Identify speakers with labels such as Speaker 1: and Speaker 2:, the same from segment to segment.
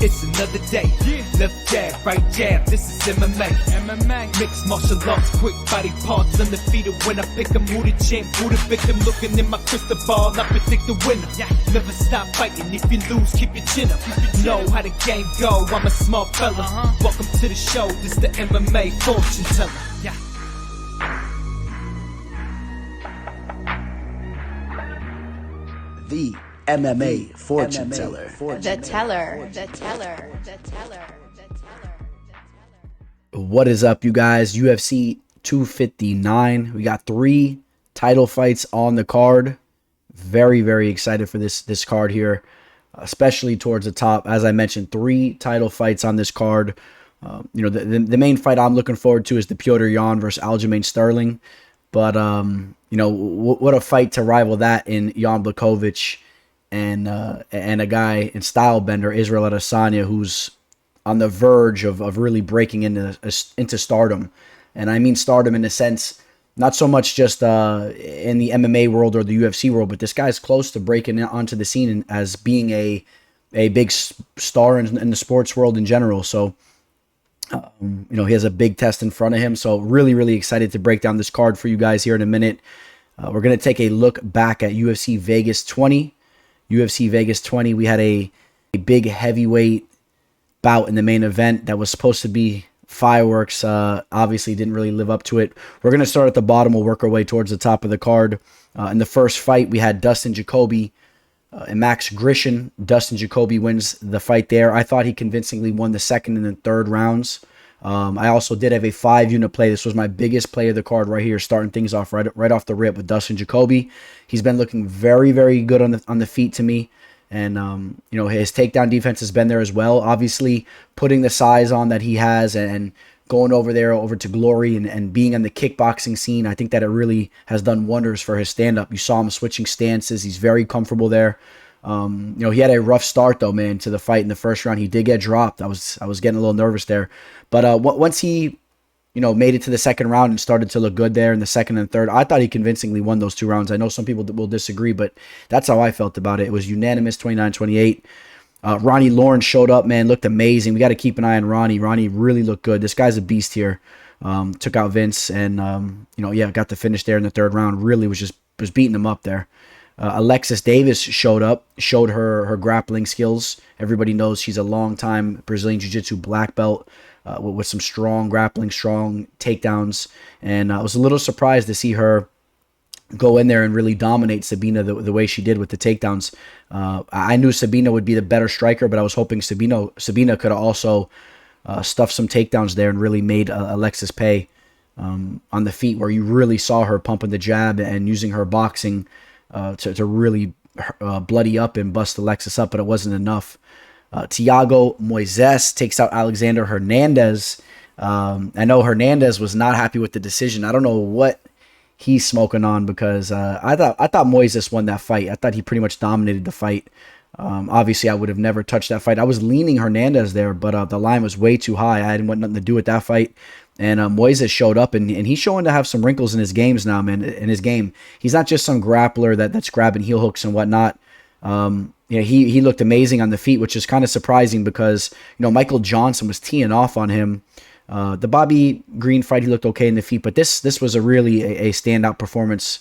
Speaker 1: It's another day, left jab, right jab, this is MMA. Mixed martial arts, quick body parts, undefeated when I pick 'em. Who the champ, who the victim, looking in my crystal ball, I predict the winner. Never stop fighting, if you lose, keep your chin up. Know how the game go, I'm a smart fella. Welcome to the show, this the MMA fortune teller.
Speaker 2: The MMA fortune teller.
Speaker 3: The teller.
Speaker 2: What is up, you guys? UFC 259. We got 3 title fights on the card. Very, very excited for this card here, especially towards the top. As I mentioned, 3 title fights on this card. The main fight I'm looking forward to is the Petr Yan versus Aljamain Sterling. But what a fight to rival that in Jan Blachowicz and a guy in style bender, Israel Adesanya, who's on the verge of really breaking into stardom. And I mean stardom in the sense, not so much just in the MMA world or the UFC world, but this guy's close to breaking onto the scene as being a big star in the sports world in general. So, he has a big test in front of him. So really, really excited to break down this card for you guys here in a minute. We're going to take a look back at UFC Vegas 20. UFC Vegas 20, we had a big heavyweight bout in the main event that was supposed to be fireworks. Obviously didn't really live up to it. We're going to start at the bottom. We'll work our way towards the top of the card. In the first fight, we had Dustin Jacoby and Max Grishin. Dustin Jacoby wins the fight there. I thought he convincingly won the second and the third rounds. I also did have a 5-unit play. This was my biggest play of the card right here, starting things off right off the rip with Dustin Jacoby. He's been looking very, very good on the feet to me. And, his takedown defense has been there as well. Obviously, putting the size on that he has and going over to glory and being on the kickboxing scene, I think that it really has done wonders for his stand-up. You saw him switching stances. He's very comfortable there. He had a rough start, though, man, to the fight in the first round. He did get dropped. I was getting a little nervous there. But once he, made it to the second round and started to look good there in the second and third, I thought he convincingly won those 2 rounds. I know some people will disagree, but that's how I felt about it. It was unanimous, 29-28. Ronnie Lawrence showed up, man, looked amazing. We got to keep an eye on Ronnie. Ronnie really looked good. This guy's a beast here. Took out Vince and, got the finish there in the third round. Really was beating him up there. Alexis Davis showed her grappling skills. Everybody knows she's a long-time Brazilian Jiu-Jitsu black belt with some strong grappling, strong takedowns. And I was a little surprised to see her go in there and really dominate Sabina the way she did with the takedowns. I knew Sabina would be the better striker, but I was hoping Sabina could also stuff some takedowns there and really made Alexis pay on the feet, where you really saw her pumping the jab and using her boxing to really bloody up and bust Alexis up, but it wasn't enough. Thiago Moises takes out Alexander Hernandez. I know Hernandez was not happy with the decision. I don't know what he's smoking on, because I thought Moises won that fight. I thought he pretty much dominated the fight. Obviously, I would have never touched that fight. I was leaning Hernandez there, but the line was way too high. I didn't want nothing to do with that fight. And Moises showed up, and he's showing to have some wrinkles in his games now, man. In his game, he's not just some grappler that's grabbing heel hooks and whatnot. He looked amazing on the feet, which is kind of surprising because Michael Johnson was teeing off on him. The Bobby Green fight, he looked okay in the feet, but this was a really a standout performance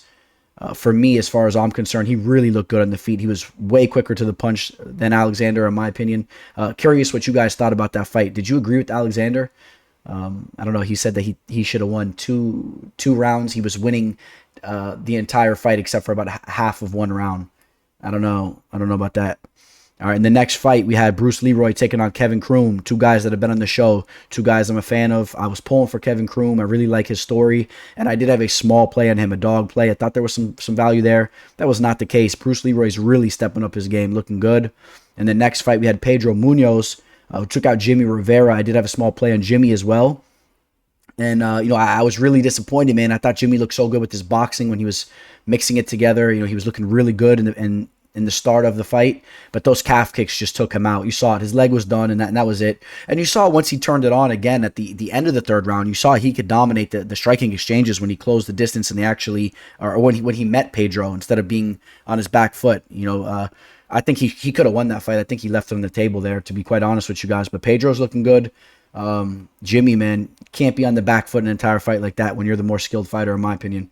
Speaker 2: for me as far as I'm concerned. He really looked good on the feet. He was way quicker to the punch than Alexander, in my opinion. Curious what you guys thought about that fight. Did you agree with Alexander? I don't know. He said that he should have won two rounds. He was winning the entire fight except for about half of one round. I don't know about that. All right, in the next fight, we had Bruce Leroy taking on Kevin Croom, 2 guys that have been on the show, 2 guys I'm a fan of. I was pulling for Kevin Croom. I really like his story, and I did have a small play on him, a dog play. I thought there was some value there. That was not the case. Bruce Leroy's really stepping up his game, looking good. In the next fight, we had Pedro Munoz, who took out Jimmy Rivera. I did have a small play on Jimmy as well. And, I was really disappointed, man. I thought Jimmy looked so good with his boxing when he was mixing it together. He was looking really good, and in the start of the fight, but those calf kicks just took him out. You saw it. His leg was done, and that was it. And you saw once he turned it on again at the end of the third round, you saw he could dominate the striking exchanges when he closed the distance and they actually, or when he met Pedro instead of being on his back foot. I think he could have won that fight. I think he left him on the table there, to be quite honest with you guys. But Pedro's looking good. Jimmy, man, can't be on the back foot an entire fight like that when you're the more skilled fighter, in my opinion.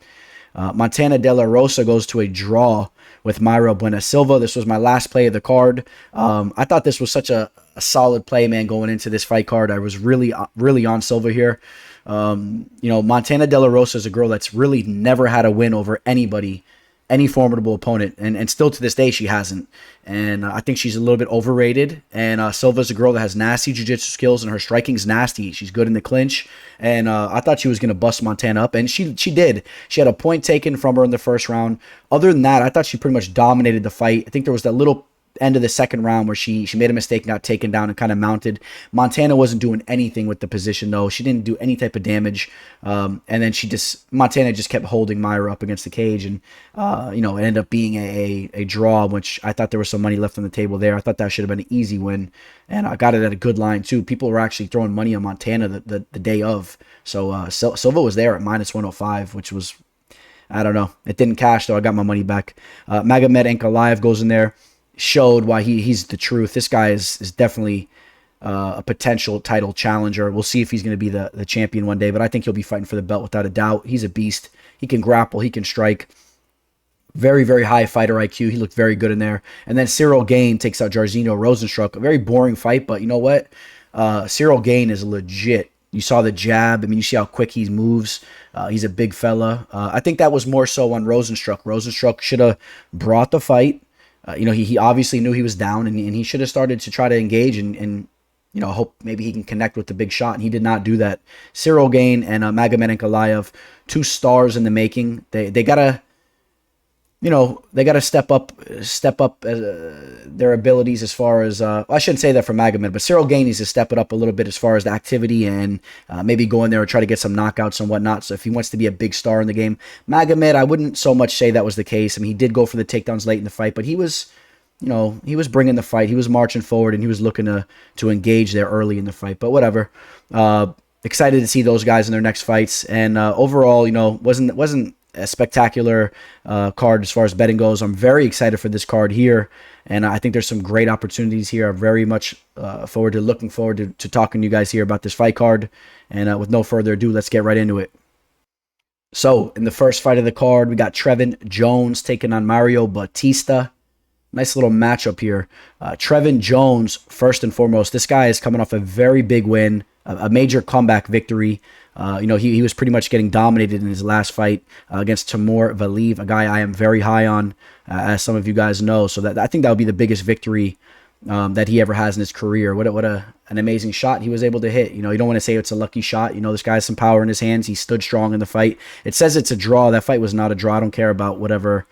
Speaker 2: Montana De La Rosa goes to a draw with Mayra Bueno Silva. This was my last play of the card. I thought this was such a solid play, man, going into this fight card. I was really on Silva here. Montana De La Rosa is a girl that's really never had a win over anybody, any formidable opponent, and still to this day she hasn't. And I think she's a little bit overrated. And Silva's a girl that has nasty jiu-jitsu skills, and her striking's nasty. She's good in the clinch, and I thought she was going to bust Montana up, and she did. She had a point taken from her in the first round. Other than that, I thought she pretty much dominated the fight. I think there was that little end of the second round where she made a mistake and got taken down and kind of mounted. Montana wasn't doing anything with the position, though. She didn't do any type of damage. And then Montana just kept holding Mayra up against the cage, and it ended up being a draw, which I thought there was some money left on the table there. I thought that should have been an easy win, and I got it at a good line too. People were actually throwing money on Montana the day of. So Silva was there at -105, which was, I don't know. It didn't cash, though. I got my money back. Magomed Ankalaev goes in there. Showed why he's the truth. This guy is definitely a potential title challenger. We'll see if he's going to be the champion one day, but I think he'll be fighting for the belt without a doubt. He's a beast. He can grapple. He can strike. Very, very high fighter IQ. He looked very good in there. And then Cyril Gane takes out Jairzinho Rozenstruik. A very boring fight, but you know what? Cyril Gane is legit. You saw the jab. I mean, you see how quick he moves. He's a big fella. I think that was more so on Rozenstruik. Rozenstruik should have brought the fight. He obviously knew he was down, and he should have started to try to engage and hope maybe he can connect with the big shot, and he did not do that. Cyril Gane and Magomed Ankalaev, two stars in the making. They gotta step up their abilities as far as I shouldn't say that for Magomed, but Cyril Gane needs to step it up a little bit as far as the activity and maybe go in there and try to get some knockouts and whatnot. So if he wants to be a big star in the game, Magomed, I wouldn't so much say that was the case. I mean, he did go for the takedowns late in the fight, but he was bringing the fight. He was marching forward, and he was looking to engage there early in the fight. But whatever. Excited to see those guys in their next fights, and overall, wasn't a spectacular card as far as betting goes. I'm very excited for this card here, and I think there's some great opportunities here. I'm very much looking forward to talking to you guys here about this fight card. And with no further ado, let's get right into it. So in the first fight of the card, we got Trevin Jones taking on Mario Batista. Nice little matchup here. Trevin Jones, first and foremost, this guy is coming off a very big win, a major comeback victory. He was pretty much getting dominated in his last fight against Timur Valiev, a guy I am very high on, as some of you guys know. So I think that would be the biggest victory that he ever has in his career. What an amazing shot he was able to hit. You don't want to say it's a lucky shot. This guy has some power in his hands. He stood strong in the fight. It says it's a draw. That fight was not a draw. I don't care about whatever.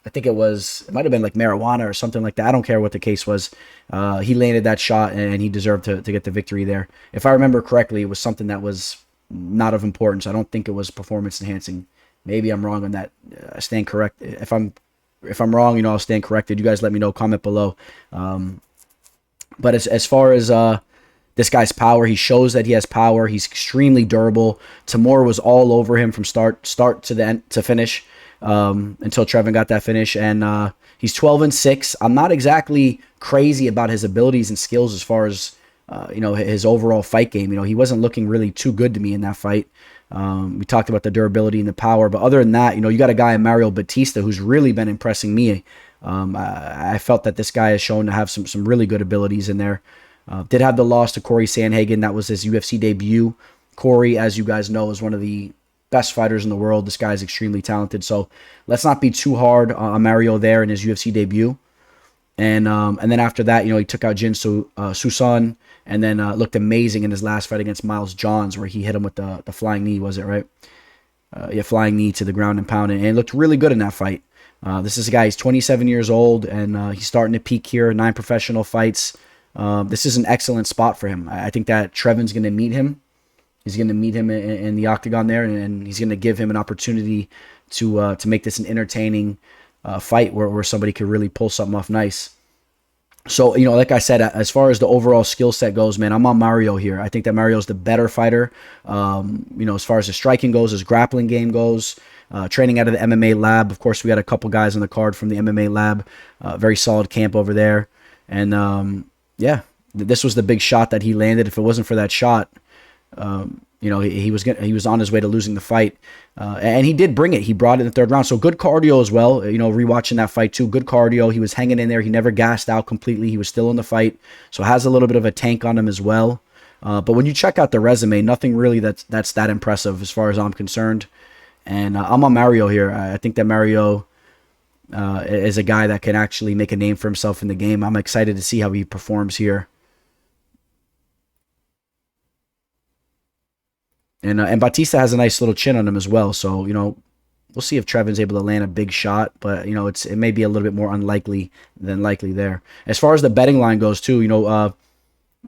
Speaker 2: I think it might have been like marijuana or something like that. I don't care what the case was. He landed that shot, and he deserved to get the victory there. If I remember correctly, it was something that was not of importance. I don't think it was performance enhancing. Maybe I'm wrong on that. I stand correct. If I'm wrong, I'll stand corrected. You guys let me know. Comment below. But as far as this guy's power, he shows that he has power. He's extremely durable. Timur was all over him from start to the end to finish. Until Trevin got that finish, and he's 12-6. I'm not exactly crazy about his abilities and skills as far as his overall fight game. He wasn't looking really too good to me in that fight. We talked about the durability and the power, but other than that, you got a guy in Mario Batista who's really been impressing me. I felt that this guy has shown to have some really good abilities in there. Did have the loss to Corey Sandhagen. That was his UFC debut. Corey, as you guys know, is one of the best fighters in the world. This guy is extremely talented, so let's not be too hard on Mario there in his UFC debut. And then after that, he took out Jin Susan, and then looked amazing in his last fight against Miles Johns, where he hit him with the flying knee. Was it right? Flying knee to the ground and pound, and it looked really good in that fight. This is a guy. He's 27 years old, and he's starting to peak here. 9 professional fights. This is an excellent spot for him. I think that Trevin's going to meet him. He's going to meet him in the octagon there, and he's going to give him an opportunity to make this an entertaining fight where somebody could really pull something off nice. So, you know, like I said, as far as the overall skill set goes, man, I'm on Mario here. I think that Mario's the better fighter. You know, as far as the striking goes, his grappling game goes, training out of the MMA lab. Of course, we had a couple guys on the card from the MMA lab. Very solid camp over there. And, yeah, this was the big shot that he landed. If it wasn't for that shot, you know, he was on his way to losing the fight. And he did bring it. He brought it in the third round. So good cardio as well. You know, rewatching that fight too. Good cardio. He was hanging in there. He never gassed out completely. He was still in the fight. So has a little bit of a tank on him as well. But when you check out the resume, nothing really that's that impressive as far as I'm concerned. And I'm on Mario here. I think that Mario is a guy that can actually make a name for himself in the game. I'm excited to see how he performs here. And Batista has a nice little chin on him as well. So, you know, we'll see if Trevin's able to land a big shot. But, you know, it may be a little bit more unlikely than likely there. As far as the betting line goes, too, you know,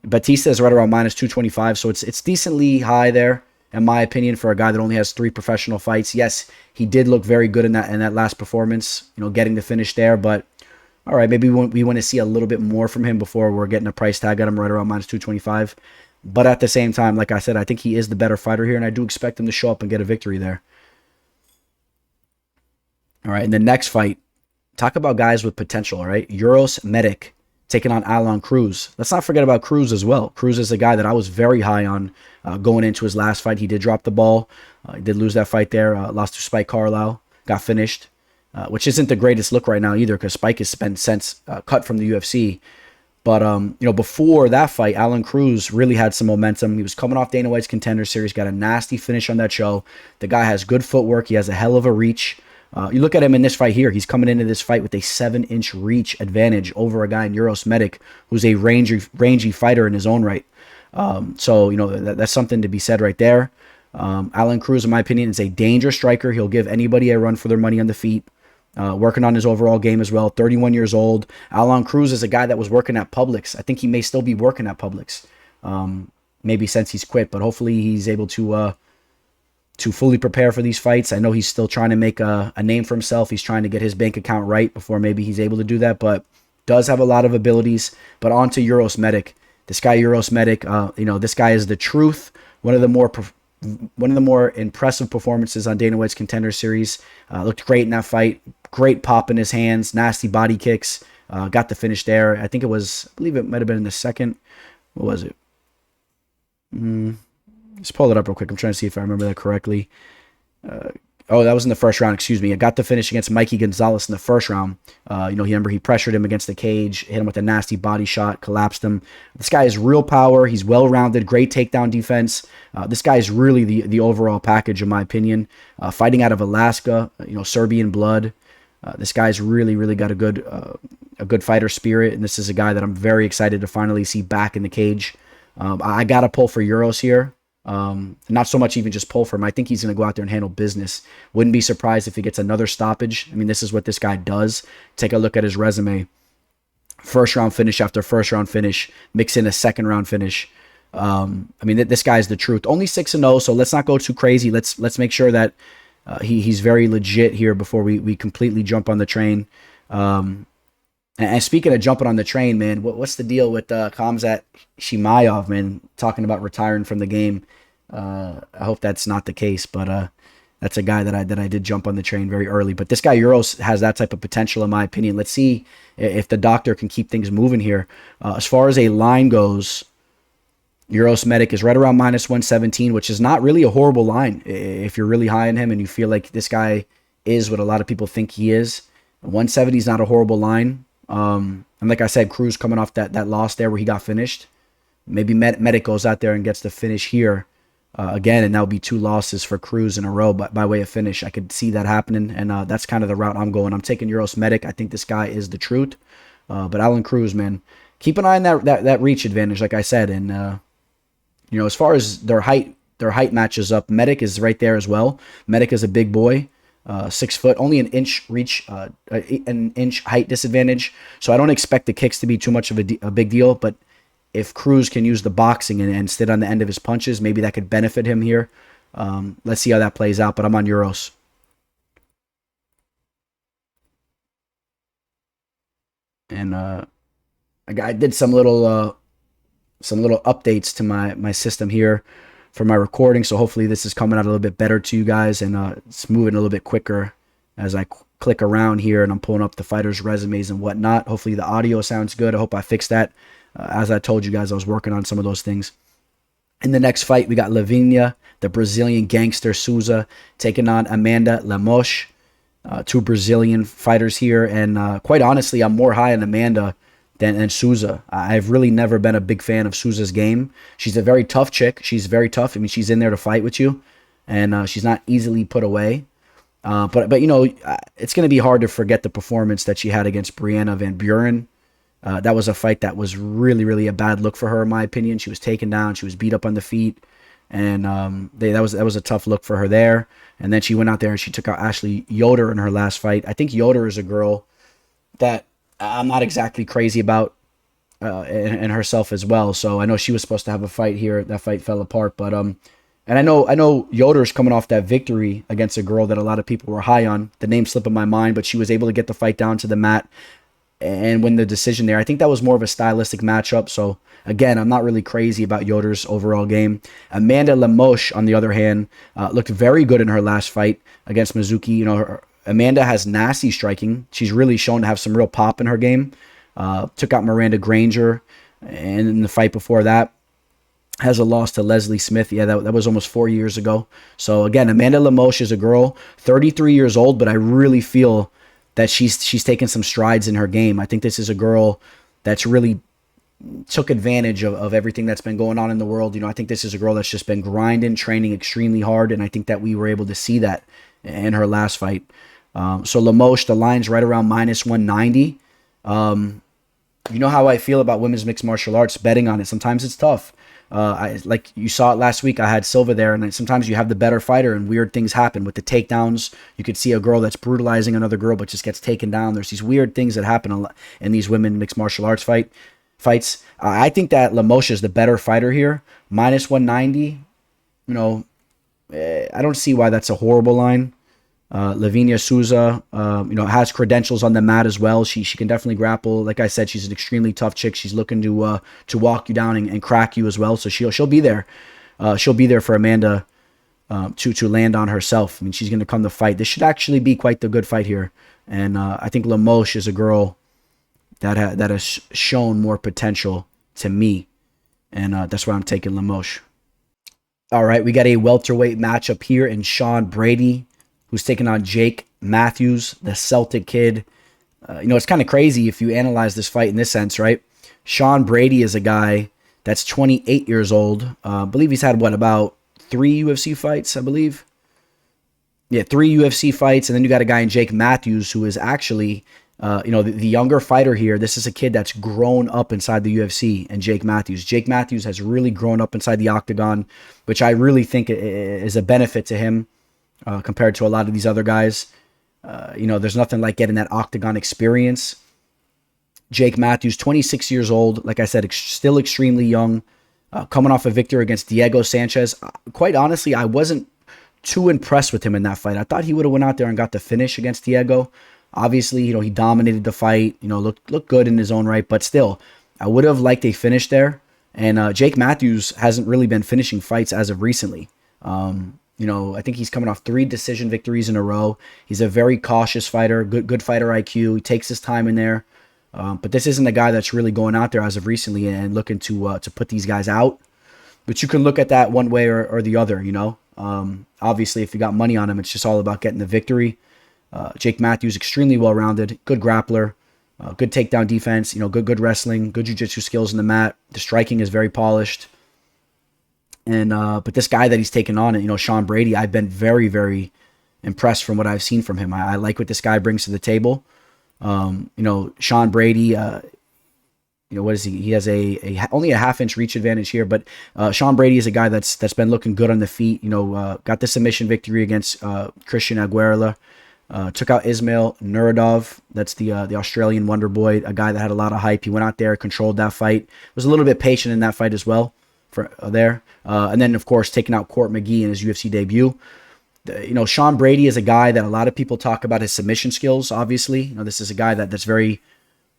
Speaker 2: Batista is right around minus 225. So it's decently high there, in my opinion, for a guy that only has 3 professional fights. Yes, he did look very good in that last performance, you know, getting the finish there. But, all right, maybe we want to see a little bit more from him before we're getting a price tag on him right around minus 225. But at the same time, like I said, I think he is the better fighter here, and I do expect him to show up and get a victory there. All right, in the next fight, talk about guys with potential, all right? Uros Medic taking on Alan Cruz. Let's not forget about Cruz as well. Cruz is a guy that I was very high on going into his last fight. He did drop the ball. He did lose that fight there. Lost to Spike Carlisle. Got finished, which isn't the greatest look right now either because Spike has been since cut from the UFC. But, you know, before that fight, Alan Cruz really had some momentum. He was coming off Dana White's Contender Series, got a nasty finish on that show. The guy has good footwork. He has a hell of a reach. You look at him in this fight here. He's coming into this fight with a 7-inch reach advantage over a guy in Uros Medic, who's a rangy fighter in his own right. So, you know, that's something to be said right there. Alan Cruz, in my opinion, is a dangerous striker. He'll give anybody a run for their money on the feet. Working on his overall game as well. 31 years old. Alan Cruz is a guy that was working at Publix. I think he may still be working at Publix. Maybe since he's quit, but hopefully he's able to fully prepare for these fights. I know he's still trying to make a name for himself. He's trying to get his bank account right before maybe he's able to do that, but does have a lot of abilities. But on to Uros Medic. This guy, Uros Medic, you know, this guy is the truth. One of the more impressive performances on Dana White's Contender Series. Looked great in that fight. Great pop in his hands. Nasty body kicks. Got the finish there. I believe it might have been in the second. What was it? Let's pull it up real quick. I'm trying to see if I remember that correctly. Oh, that was in the first round. Excuse me. I got the finish against Mikey Gonzalez in the first round. You know, he pressured him against the cage, hit him with a nasty body shot, collapsed him. This guy has real power. He's well-rounded, great takedown defense. This guy is really the overall package, in my opinion. Fighting out of Alaska, you know, Serbian blood. This guy's really got a good fighter spirit, and this is a guy that I'm very excited to finally see back in the cage. I got to pull for Uros here. Not so much even just pull for him. I think he's going to go out there and handle business. Wouldn't be surprised if he gets another stoppage. I mean, this is what this guy does. Take a look at his resume. First round finish after first round finish. Mix in a second round finish. I mean, this guy's the truth. Only 6-0, so let's not go too crazy. Let's make sure that he's very legit here before we completely jump on the train. And speaking of jumping on the train, man, what's the deal with Khamzat Chimaev, man, talking about retiring from the game? I hope that's not the case, but that's a guy that I did jump on the train very early. But this guy Uros has that type of potential, in my opinion. Let's see if the doctor can keep things moving here. As far as a line goes, Uros Medic is right around minus 117, which is not really a horrible line if you're really high on him and you feel like this guy is what a lot of people think he is. 170 is not a horrible line. And like I said, Cruz coming off that loss there where he got finished. Maybe Medic goes out there and gets the finish here again, and that would be 2 losses for Cruz in a row by way of finish. I could see that happening, and that's kind of the route I'm going. I'm taking Uros Medic. I think this guy is the truth. But Alan Cruz, man, keep an eye on that reach advantage, like I said. And you know, as far as their height matches up, Medic is right there as well. Medic is a big boy. 6 foot, only an inch reach, an inch height disadvantage. So I don't expect the kicks to be too much of a big deal. But if Cruz can use the boxing and sit on the end of his punches, maybe that could benefit him here. Let's see how that plays out. But I'm on Uros. And I did some little updates to my system here for my recording, so hopefully this is coming out a little bit better to you guys, and it's moving a little bit quicker as I click around here and I'm pulling up the fighters' resumes and whatnot. Hopefully the audio sounds good. I hope I fixed that. As I told you guys, I was working on some of those things. In the next fight, we got Livinha, the Brazilian gangster Souza, taking on Amanda Lemos. Two Brazilian fighters here, and quite honestly, I'm more high on Amanda than Souza. I've really never been a big fan of Souza's game. She's a very tough chick. She's very tough. I mean, she's in there to fight with you, and she's not easily put away. But you know, it's going to be hard to forget the performance that she had against Brianna Van Buren. That was a fight that was really, really a bad look for her, in my opinion. She was taken down. She was beat up on the feet. And that was a tough look for her there. And then she went out there and she took out Ashley Yoder in her last fight. I think Yoder is a girl that I'm not exactly crazy about and herself as well. So I know she was supposed to have a fight here. That fight fell apart. But and I know Yoder's coming off that victory against a girl that a lot of people were high on. The name slipped in my mind, but she was able to get the fight down to the mat and win the decision there. I think that was more of a stylistic matchup. So again, I'm not really crazy about Yoder's overall game. Amanda Lemos, on the other hand, looked very good in her last fight against Mizuki. You know, Amanda has nasty striking. She's really shown to have some real pop in her game. Took out Miranda Granger, and in the fight before that, has a loss to Leslie Smith. Yeah, that was almost 4 years ago. So again, Amanda Lemos is a girl, 33 years old, but I really feel that she's taken some strides in her game. I think this is a girl that's really took advantage of everything that's been going on in the world. You know, I think this is a girl that's just been grinding, training extremely hard, and I think that we were able to see that in her last fight. So Lemos, the line's right around -190. You know how I feel about women's mixed martial arts, betting on it. Sometimes it's tough. Like you saw it last week, I had Silva there, and sometimes you have the better fighter and weird things happen with the takedowns. You could see a girl that's brutalizing another girl but just gets taken down. There's these weird things that happen in these women mixed martial arts fights. I think that Lemos is the better fighter here. -190, you know, I don't see why that's a horrible line. Livinha Souza, you know, has credentials on the mat as well. She can definitely grapple. Like I said, she's an extremely tough chick. She's looking to walk you down and crack you as well. So she'll be there. She'll be there for Amanda to land on herself. I mean, she's going to come to fight. This should actually be quite the good fight here. And I think Lemos is a girl that has shown more potential to me, and that's why I'm taking Lemos. All right, we got a welterweight matchup here in Sean Brady, who's taking on Jake Matthews, the Celtic kid. You know, it's kind of crazy if you analyze this fight in this sense, right? Sean Brady is a guy that's 28 years old. I believe he's had, about 3 UFC fights, I believe? Yeah, 3 UFC fights. And then you got a guy in Jake Matthews who is actually, you know, the younger fighter here. This is a kid that's grown up inside the UFC, and Jake Matthews. Jake Matthews has really grown up inside the octagon, which I really think is a benefit to him. Compared to a lot of these other guys. You know, there's nothing like getting that octagon experience. Jake Matthews, 26 years old. Like I said, still extremely young. Coming off a victory against Diego Sanchez. Quite honestly, I wasn't too impressed with him in that fight. I thought he would have went out there and got the finish against Diego. Obviously, you know, he dominated the fight. You know, looked good in his own right. But still, I would have liked a finish there. And Jake Matthews hasn't really been finishing fights as of recently. You know, I think he's coming off 3 decision victories in a row. He's a very cautious fighter, good fighter IQ. He takes his time in there. But this isn't a guy that's really going out there as of recently and looking to put these guys out. But you can look at that one way or the other, you know. Obviously, if you got money on him, it's just all about getting the victory. Jake Matthews, extremely well-rounded, good grappler, good takedown defense, you know, good wrestling, good jiu-jitsu skills in the mat. The striking is very polished. And but this guy that he's taken on, you know, Sean Brady, I've been very, very impressed from what I've seen from him. I like what this guy brings to the table. You know, Sean Brady, you know, what is he? He has only a half-inch reach advantage here, but Sean Brady is a guy that's been looking good on the feet. You know, got the submission victory against Christian Aguilera. Took out Ismail Nuradov. That's the Australian wonder boy, a guy that had a lot of hype. He went out there, controlled that fight. Was a little bit patient in that fight as well. And then, of course, taking out Court McGee in his UFC debut. You know, Sean Brady is a guy that a lot of people talk about his submission skills, obviously. You know, this is a guy that's very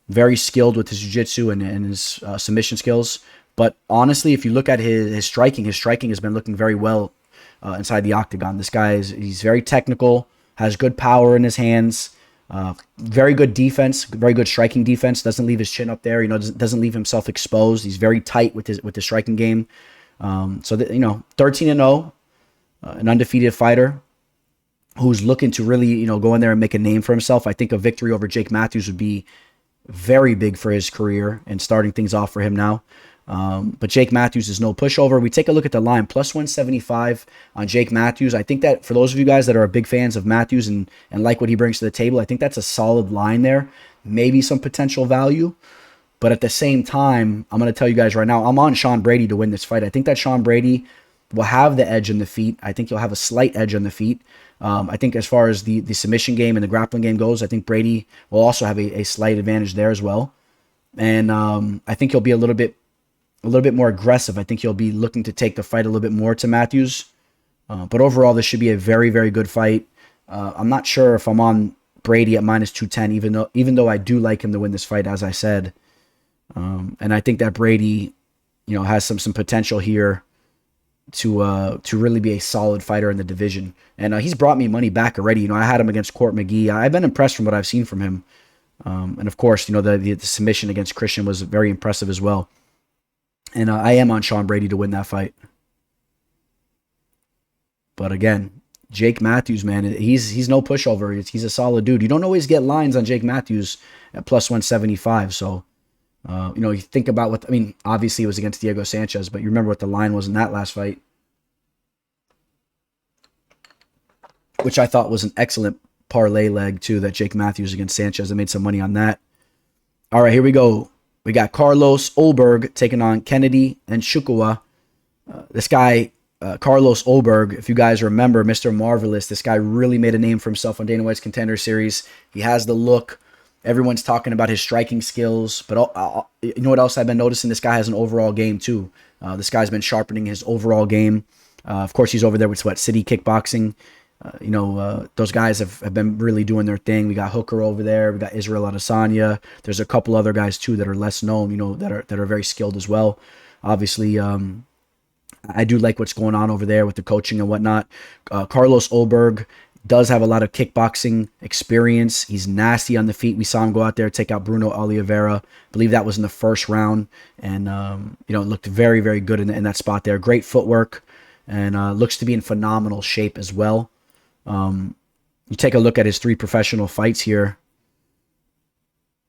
Speaker 2: very skilled with his jiu-jitsu and his submission skills. But honestly, if you look at his striking has been looking very well inside the octagon. This guy he's very technical, has good power in his hands, very good defense, very good striking defense. Doesn't leave his chin up there. Doesn't leave himself exposed. He's very tight with his striking game. 13-0, an undefeated fighter who's looking to really go in there and make a name for himself. I think a victory over Jake Matthews would be very big for his career and starting things off for him now. But Jake Matthews is no pushover. We take a look at the line, plus 175 on Jake Matthews. I think that for those of you guys that are big fans of Matthews and like what he brings to the table, I think that's a solid line there. Maybe some potential value. But at the same time, I'm going to tell you guys right now, I'm on Sean Brady to win this fight. I think that Sean Brady will have the edge in the feet. I think he'll have a slight edge on the feet. I think as far as the submission game and the grappling game goes, I think Brady will also have a slight advantage there as well. And I think he'll be a little bit more aggressive. I think he'll be looking to take the fight a little bit more to Matthews. But overall, this should be a very, very good fight. I'm not sure if I'm on Brady at minus 210, even though I do like him to win this fight, as I said. And I think that Brady, has some potential here to really be a solid fighter in the division. And he's brought me money back already. I had him against Court McGee. I've been impressed from what I've seen from him. And of course, the submission against Christian was very impressive as well. And I am on Sean Brady to win that fight. But again, Jake Matthews, man, he's no pushover. He's a solid dude. You don't always get lines on Jake Matthews at plus 175. So, you think about obviously it was against Diego Sanchez, but you remember what the line was in that last fight, which I thought was an excellent parlay leg too, that Jake Matthews against Sanchez. I made some money on that. All right, here we go. We got Carlos Ulberg taking on Kennedy and Nzechukwu. This guy, Carlos Ulberg, if you guys remember, Mr. Marvelous, this guy really made a name for himself on Dana White's Contender Series. He has the look. Everyone's talking about his striking skills. But you know what else I've been noticing? This guy has an overall game too. This guy's been sharpening his overall game. Of course, he's over there with City Kickboxing. Those guys have been really doing their thing. We got Hooker over there. We got Israel Adesanya. There's a couple other guys too that are less known, that are very skilled as well. Obviously, I do like what's going on over there with the coaching and whatnot. Carlos Ulberg does have a lot of kickboxing experience. He's nasty on the feet. We saw him go out there, take out Bruno Oliveira. I believe that was in the first round. And, looked very, very good in that spot there. Great footwork and looks to be in phenomenal shape as well. You take a look at his 3 professional fights here.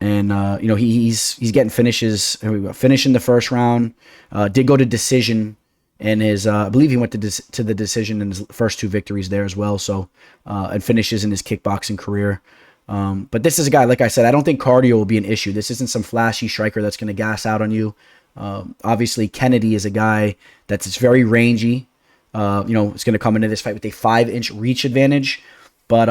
Speaker 2: And, he's getting finishes. Finish in the first round. Did go to decision. And I believe he went to the decision in his first 2 victories there as well. So, and finishes in his kickboxing career. But this is a guy, like I said, I don't think cardio will be an issue. This isn't some flashy striker that's going to gas out on you. Obviously, Kennedy is a guy that's very rangy. It's going to come into this fight with a 5-inch reach advantage. But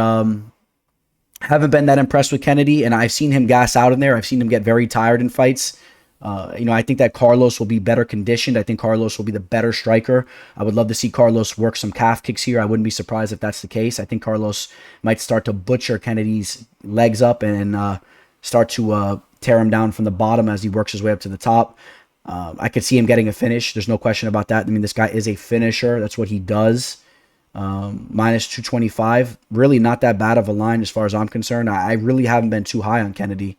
Speaker 2: haven't been that impressed with Kennedy, and I've seen him gas out in there. I've seen him get very tired in fights. I think that Carlos will be better conditioned. I think Carlos will be the better striker. I would love to see Carlos work some calf kicks here. I wouldn't be surprised if that's the case. I think Carlos might start to butcher Kennedy's legs up and start to tear him down from the bottom as he works his way up to the top. I could see him getting a finish. There's no question about that. This guy is a finisher. That's what he does. Minus 225. Really not that bad of a line as far as I'm concerned. I really haven't been too high on Kennedy.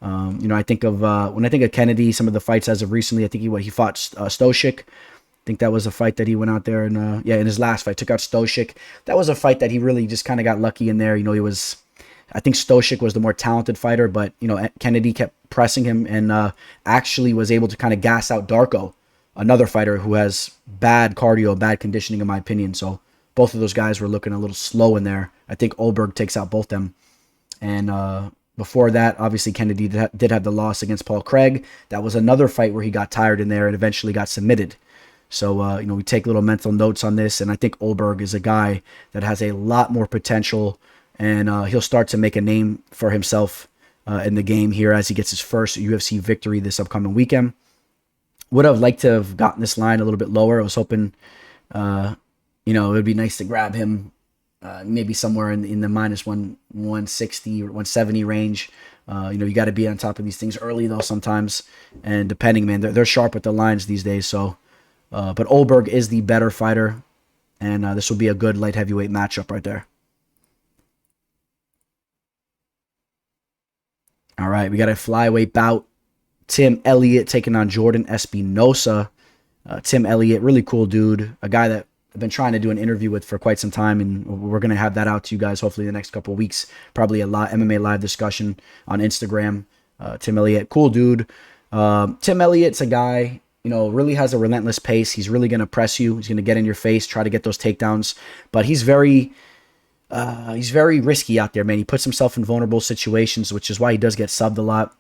Speaker 2: I think of when I think of Kennedy, some of the fights as of recently, I think he fought Stoshik. I think that was a fight that he went out there and in his last fight took out Stoshik. That was a fight that he really just kind of got lucky in there. I think Stoshik was the more talented fighter, but Kennedy kept pressing him and actually was able to kind of gas out Darko, another fighter who has bad cardio, bad conditioning in my opinion. So both of those guys were looking a little slow in there. I think Ulberg takes out both them. And before that, obviously, Kennedy did have the loss against Paul Craig. That was another fight where he got tired in there and eventually got submitted. So, we take little mental notes on this, and I think Ulberg is a guy that has a lot more potential, and he'll start to make a name for himself in the game here as he gets his first UFC victory this upcoming weekend. Would have liked to have gotten this line a little bit lower. I was hoping, it would be nice to grab him maybe somewhere in the minus 160 or 170 range. You got to be on top of these things early though sometimes, and depending, man, they're sharp with the lines these days. So, but Ulberg is the better fighter, and this will be a good light heavyweight matchup right there. All right, we got a flyweight bout. Tim Elliott taking on Jordan Espinosa. Tim Elliott, really cool dude, a guy that I've been trying to do an interview with for quite some time, and we're going to have that out to you guys hopefully the next couple of weeks. Probably a MMA live discussion on Instagram. Tim Elliott, cool dude. Tim Elliott's a guy, really has a relentless pace. He's really going to press you. He's going to get in your face, try to get those takedowns, but he's very risky out there, man. He puts himself in vulnerable situations, which is why he does get subbed a lot.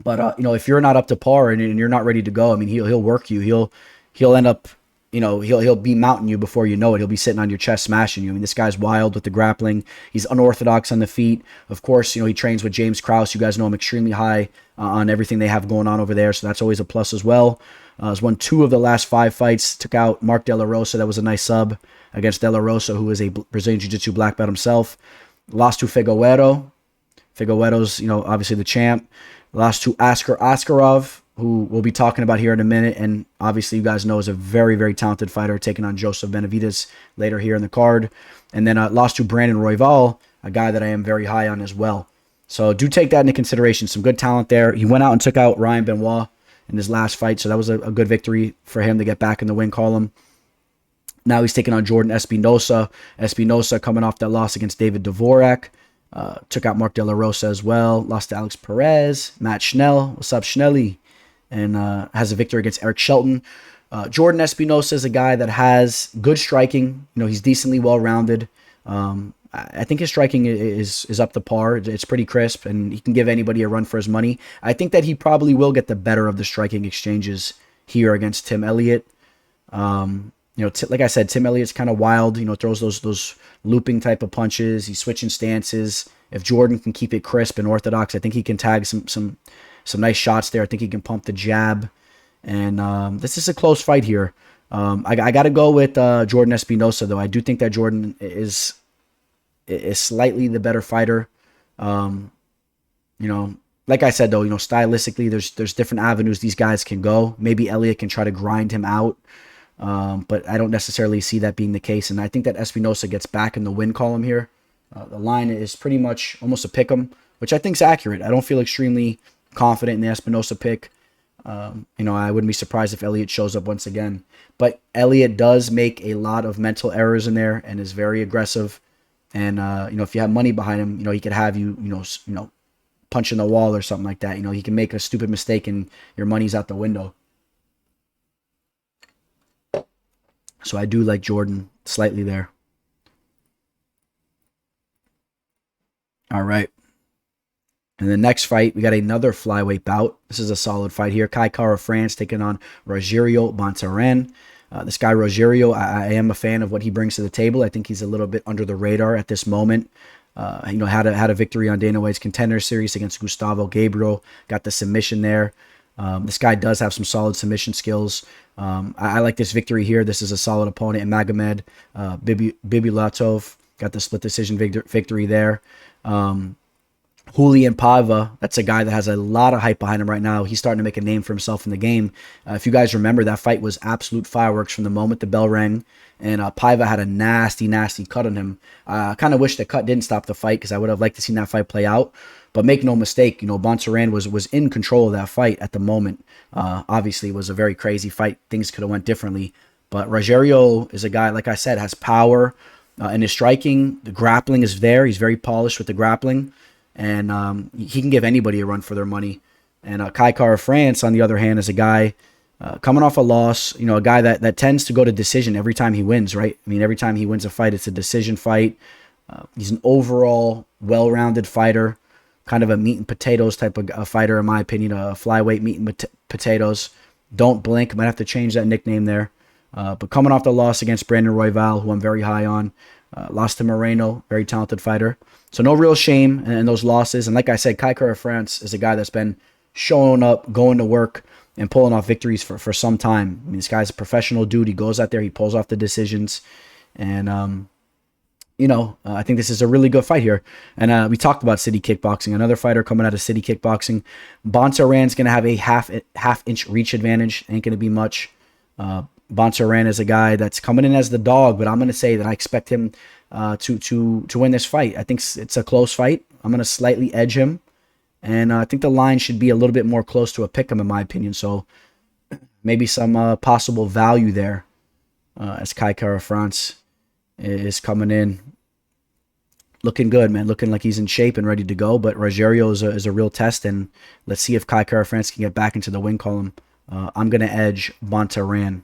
Speaker 2: But if you're not up to par and you're not ready to go, I mean, he'll work you. He'll end up, he'll be mounting you before you know it. He'll be sitting on your chest, smashing you. I mean, this guy's wild with the grappling. He's unorthodox on the feet. Of course, he trains with James Krause. You guys know him extremely high on everything they have going on over there, so that's always a plus as well. He's won 2 of the last 5 fights. Took out Mark De La Rosa. That was a nice sub against De La Rosa, who is a Brazilian Jiu-Jitsu black belt himself. Lost to Figueiredo. Figueiredo's, obviously the champ. Lost to Askarov, who we'll be talking about here in a minute, and obviously you guys know is a very, very talented fighter, taking on Joseph Benavidez later here in the card. And then lost to Brandon Royval, a guy that I am very high on as well. So do take that into consideration. Some good talent there. He went out and took out Ryan Benoit in his last fight, so that was a good victory for him to get back in the win column. Now he's taking on Jordan Espinosa. Espinosa coming off that loss against David Dvorak. Took out Mark De La Rosa as well. Lost to Alex Perez. Matt Schnell. What's up, Schnelly? And has a victory against Eric Shelton. Jordan Espinosa is a guy that has good striking. He's decently well-rounded. I think his striking is up to par. It's pretty crisp, and he can give anybody a run for his money. I think that he probably will get the better of the striking exchanges here against Tim Elliott. Like I said, Tim Elliott's kind of wild. Throws those looping type of punches. He's switching stances. If Jordan can keep it crisp and orthodox, I think he can tag some nice shots there. I think he can pump the jab. And this is a close fight here. I got to go with Jordan Espinosa, though. I do think that Jordan is slightly the better fighter. Like I said, though, stylistically, there's different avenues these guys can go. Maybe Elliott can try to grind him out. But I don't necessarily see that being the case. And I think that Espinosa gets back in the win column here. The line is pretty much almost a pick 'em, which I think is accurate. I don't feel extremely confident in the Espinosa pick. I wouldn't be surprised if Elliott shows up once again. But Elliott does make a lot of mental errors in there and is very aggressive. And, if you have money behind him, he could have you, punching the wall or something like that. He can make a stupid mistake and your money's out the window. So I do like Jordan slightly there. All right. And the next fight, we got another flyweight bout. This is a solid fight here. Kai Kara-France taking on Rogério Bontorin. This guy Rogério, I am a fan of what he brings to the table. I think he's a little bit under the radar at this moment. Had a victory on Dana White's Contender Series against Gustavo Gabriel. Got the submission there. This guy does have some solid submission skills. I like this victory here. This is a solid opponent in Magomed Bibulatov. Got the split decision victory there. Julian Paiva, that's a guy that has a lot of hype behind him right now. He's starting to make a name for himself in the game. If you guys remember, that fight was absolute fireworks from the moment the bell rang. And Paiva had a nasty, nasty cut on him. I kind of wish the cut didn't stop the fight because I would have liked to see that fight play out. But make no mistake, Bontorin was in control of that fight at the moment. Obviously, it was a very crazy fight. Things could have went differently. But Rogério is a guy, like I said, has power in his striking. The grappling is there. He's very polished with the grappling. And he can give anybody a run for their money. And Kai Kara-France, on the other hand, is a guy coming off a loss, a guy that tends to go to decision every time he wins, right? I mean, every time he wins a fight, it's a decision fight. He's an overall well-rounded fighter, kind of a meat and potatoes type of fighter, in my opinion, a flyweight meat and potatoes. Don't blink. Might have to change that nickname there. But coming off the loss against Brandon Royval, who I'm very high on, lost to Moreno, very talented fighter. So no real shame in those losses. And like I said, Kai Kara-France is a guy that's been showing up, going to work, and pulling off victories for some time. I mean, this guy's a professional dude. He goes out there, he pulls off the decisions. And I think this is a really good fight here. And we talked about City Kickboxing. Another fighter coming out of City Kickboxing. Bontorin's going to have a half-inch reach advantage. Ain't going to be much. Bontorin is a guy that's coming in as the dog, but I'm going to say that I expect him to win this fight. I think it's a close fight. I'm going to slightly edge him. And I think the line should be a little bit more close to a pick'em, in my opinion. So maybe some possible value there as Kai Kara-France is coming in. Looking good, man. Looking like he's in shape and ready to go. But Rogério is a real test. And let's see if Kai Kara-France can get back into the win column. I'm going to edge Bontorin.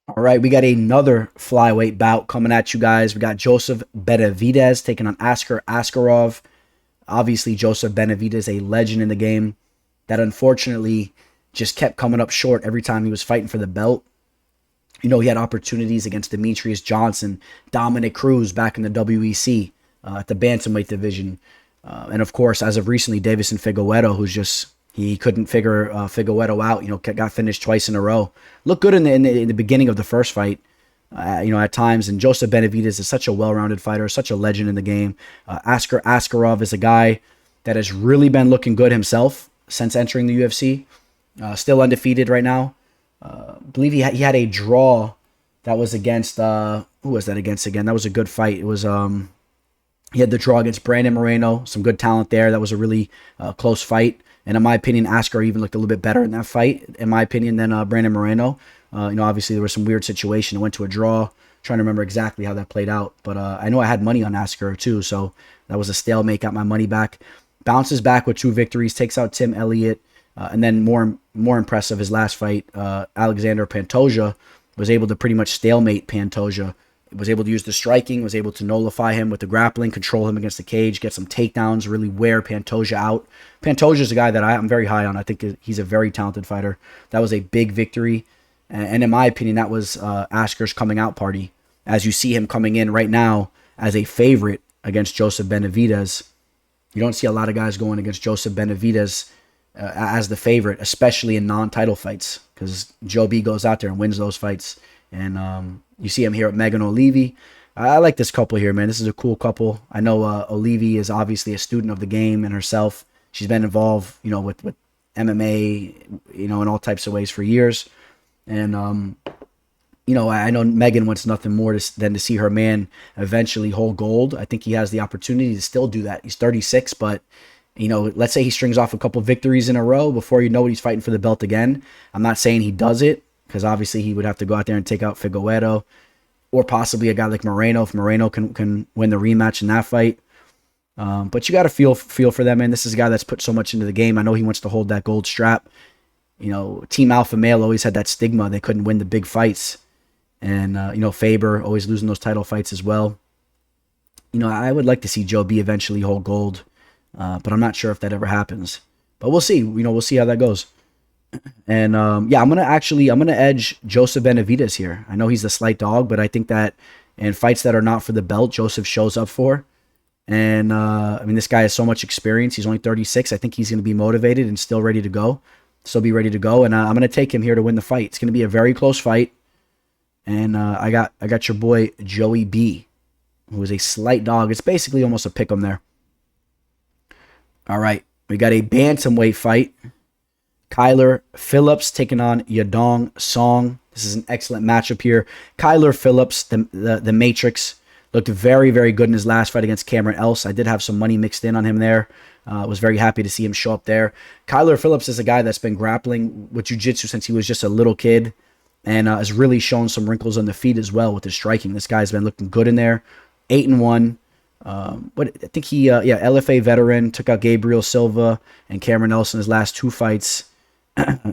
Speaker 2: All right, we got another flyweight bout coming at you guys. We got Joseph Benavidez taking on Askarov. Obviously, Joseph Benavidez, a legend in the game that unfortunately just kept coming up short every time he was fighting for the belt. He had opportunities against Demetrius Johnson, Dominick Cruz back in the WEC at the bantamweight division. And of course, as of recently, Davison Figueiredo, who's just, he couldn't figure Figueiredo out, got finished twice in a row. Looked good in the beginning of the first fight, at times. And Joseph Benavidez is such a well-rounded fighter, such a legend in the game. Askarov is a guy that has really been looking good himself since entering the UFC. Still undefeated right now. I believe he had a draw that was against, who was that against again? That was a good fight. It was, he had the draw against Brandon Moreno, some good talent there. That was a really close fight. And in my opinion, Askar even looked a little bit better in that fight, in my opinion, than Brandon Moreno. Obviously there was some weird situation. It went to a draw. Trying to remember exactly how that played out. But I know I had money on Askar too, so that was a stalemate, got my money back. Bounces back with 2 victories, takes out Tim Elliott. And then more impressive, his last fight, Alexander Pantoja was able to pretty much stalemate Pantoja. Was able to use the striking, was able to nullify him with the grappling, control him against the cage, get some takedowns, really wear Pantoja out. Pantoja is a guy that I'm very high on. I think he's a very talented fighter. That was a big victory. And in my opinion, that was Askar's coming out party. As you see him coming in right now as a favorite against Joseph Benavidez. You don't see a lot of guys going against Joseph Benavidez as the favorite, especially in non-title fights, because Joe B goes out there and wins those fights. And you see him here at Megan Olivi. I like this couple here, man. This is a cool couple. I know Olivi is obviously a student of the game and herself. She's been involved, with MMA, in all types of ways for years. And, I know Megan wants nothing more than to see her man eventually hold gold. I think he has the opportunity to still do that. He's 36, but let's say he strings off a couple victories in a row before you know it, he's fighting for the belt again. I'm not saying he does it, because obviously he would have to go out there and take out Figueiredo, or possibly a guy like Moreno, if Moreno can win the rematch in that fight. But you got to feel for them, man. This is a guy that's put so much into the game. I know he wants to hold that gold strap. Team Alpha Male always had that stigma. They couldn't win the big fights. And, Faber always losing those title fights as well. I would like to see Joe B eventually hold gold. But I'm not sure if that ever happens. But we'll see. We'll see how that goes. And I'm gonna edge Joseph Benavidez here. I know he's the slight dog, but I think that in fights that are not for the belt, Joseph shows up for. And this guy has so much experience. He's only 36. I think he's gonna be motivated and still ready to go. Be ready to go. And I'm gonna take him here to win the fight. It's gonna be a very close fight. And I got your boy Joey B, who is a slight dog. It's basically almost a pick 'em there. All right, we got a bantamweight fight. Kyler Phillips taking on Yadong Song. This is an excellent matchup here. Kyler Phillips, the Matrix, looked very, very good in his last fight against Cameron Else. I did have some money mixed in on him there. Was very happy to see him show up there. Kyler Phillips is a guy that's been grappling with jiu-jitsu since he was just a little kid, and has really shown some wrinkles on the feet as well with his striking. This guy's been looking good in there. 8-1. But I think he, LFA veteran, took out Gabriel Silva and Cameron Else in his last 2 fights.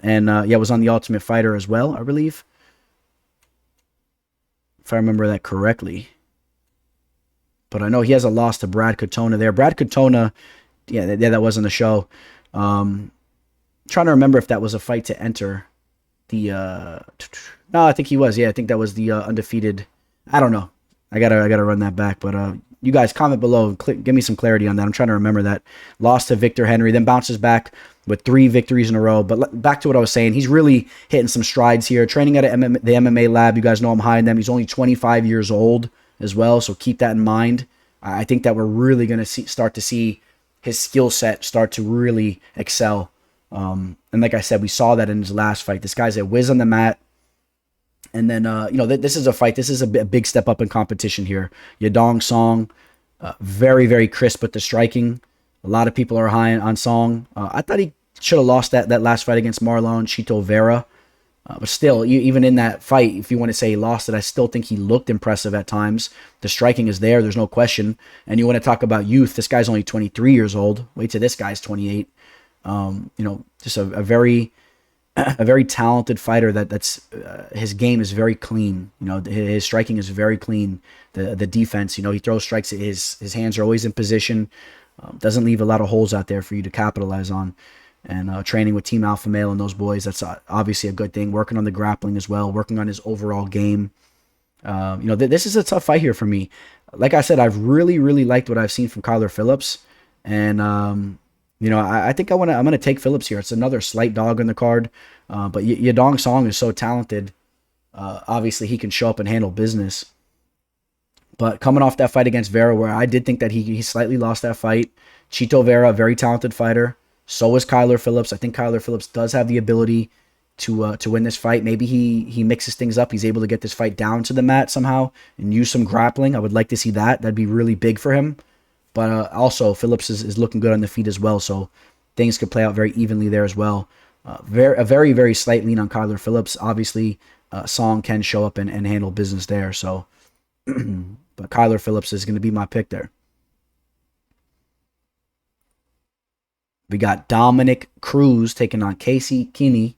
Speaker 2: And was on the Ultimate Fighter as well, I believe, if I remember that correctly. But I know he has a loss to Brad Katona there. Brad Katona, that was on the show. Trying to remember if that was a fight to enter the. No, I think he was. Yeah, I think that was the undefeated. I don't know. I gotta run that back, but you guys comment below. Give me some clarity on that. I'm trying to remember that. Lost to Victor Henry, then bounces back with 3 victories in a row. But back to what I was saying, he's really hitting some strides here. Training at the MMA lab. You guys know I'm high in them. He's only 25 years old. as well, so keep that in mind. I think that we're really going to start to see his skill set start to really excel. And like I said, we saw that in his last fight. This guy's a whiz on the mat. And then, this is a fight. This is a big step up in competition here. Yadong Song, very, very crisp with the striking. A lot of people are high on Song. I thought he should have lost that last fight against Marlon Chito Vera. But still, even in that fight, if you want to say he lost it, I still think he looked impressive at times. The striking is there. There's no question. And you want to talk about youth. This guy's only 23 years old. Wait till this guy's 28. Just a very talented fighter that's his game is very clean. His striking is very clean. The defense, he throws strikes. His hands are always in position. Doesn't leave a lot of holes out there for you to capitalize on. And training with Team Alpha Male and those boys, that's obviously a good thing. Working on the grappling as well, working on his overall game. This is a tough fight here for me. Like I said, I've really, really liked what I've seen from Kyler Phillips. And, I think I'm going to take Phillips here. It's another slight dog on the card. But Yadong Song is so talented. Obviously, he can show up and handle business. But coming off that fight against Vera, where I did think that he slightly lost that fight. Chito Vera, very talented fighter. So is Kyler Phillips. I think Kyler Phillips does have the ability to win this fight. Maybe he mixes things up. He's able to get this fight down to the mat somehow and use some grappling. I would like to see that. That'd be really big for him. But also, Phillips is looking good on the feet as well. So things could play out very evenly there as well. A very, very slight lean on Kyler Phillips. Obviously, Song can show up and handle business there. So, but Kyler Phillips is going to be my pick there. We got Dominick Cruz taking on Casey Kenney.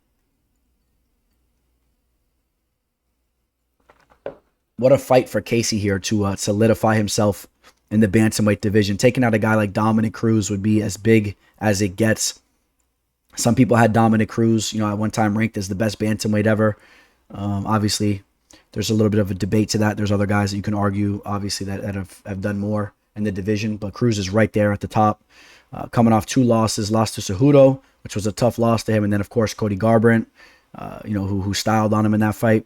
Speaker 2: What a fight for Casey here to solidify himself in the bantamweight division. Taking out a guy like Dominick Cruz would be as big as it gets. Some people had Dominick Cruz, at one time ranked as the best bantamweight ever. Obviously, there's a little bit of a debate to that. There's other guys that you can argue, obviously, that have done more in the division. But Cruz is right there at the top. Coming off 2 losses, lost to Cejudo, which was a tough loss to him. And then, of course, Cody Garbrandt, who styled on him in that fight.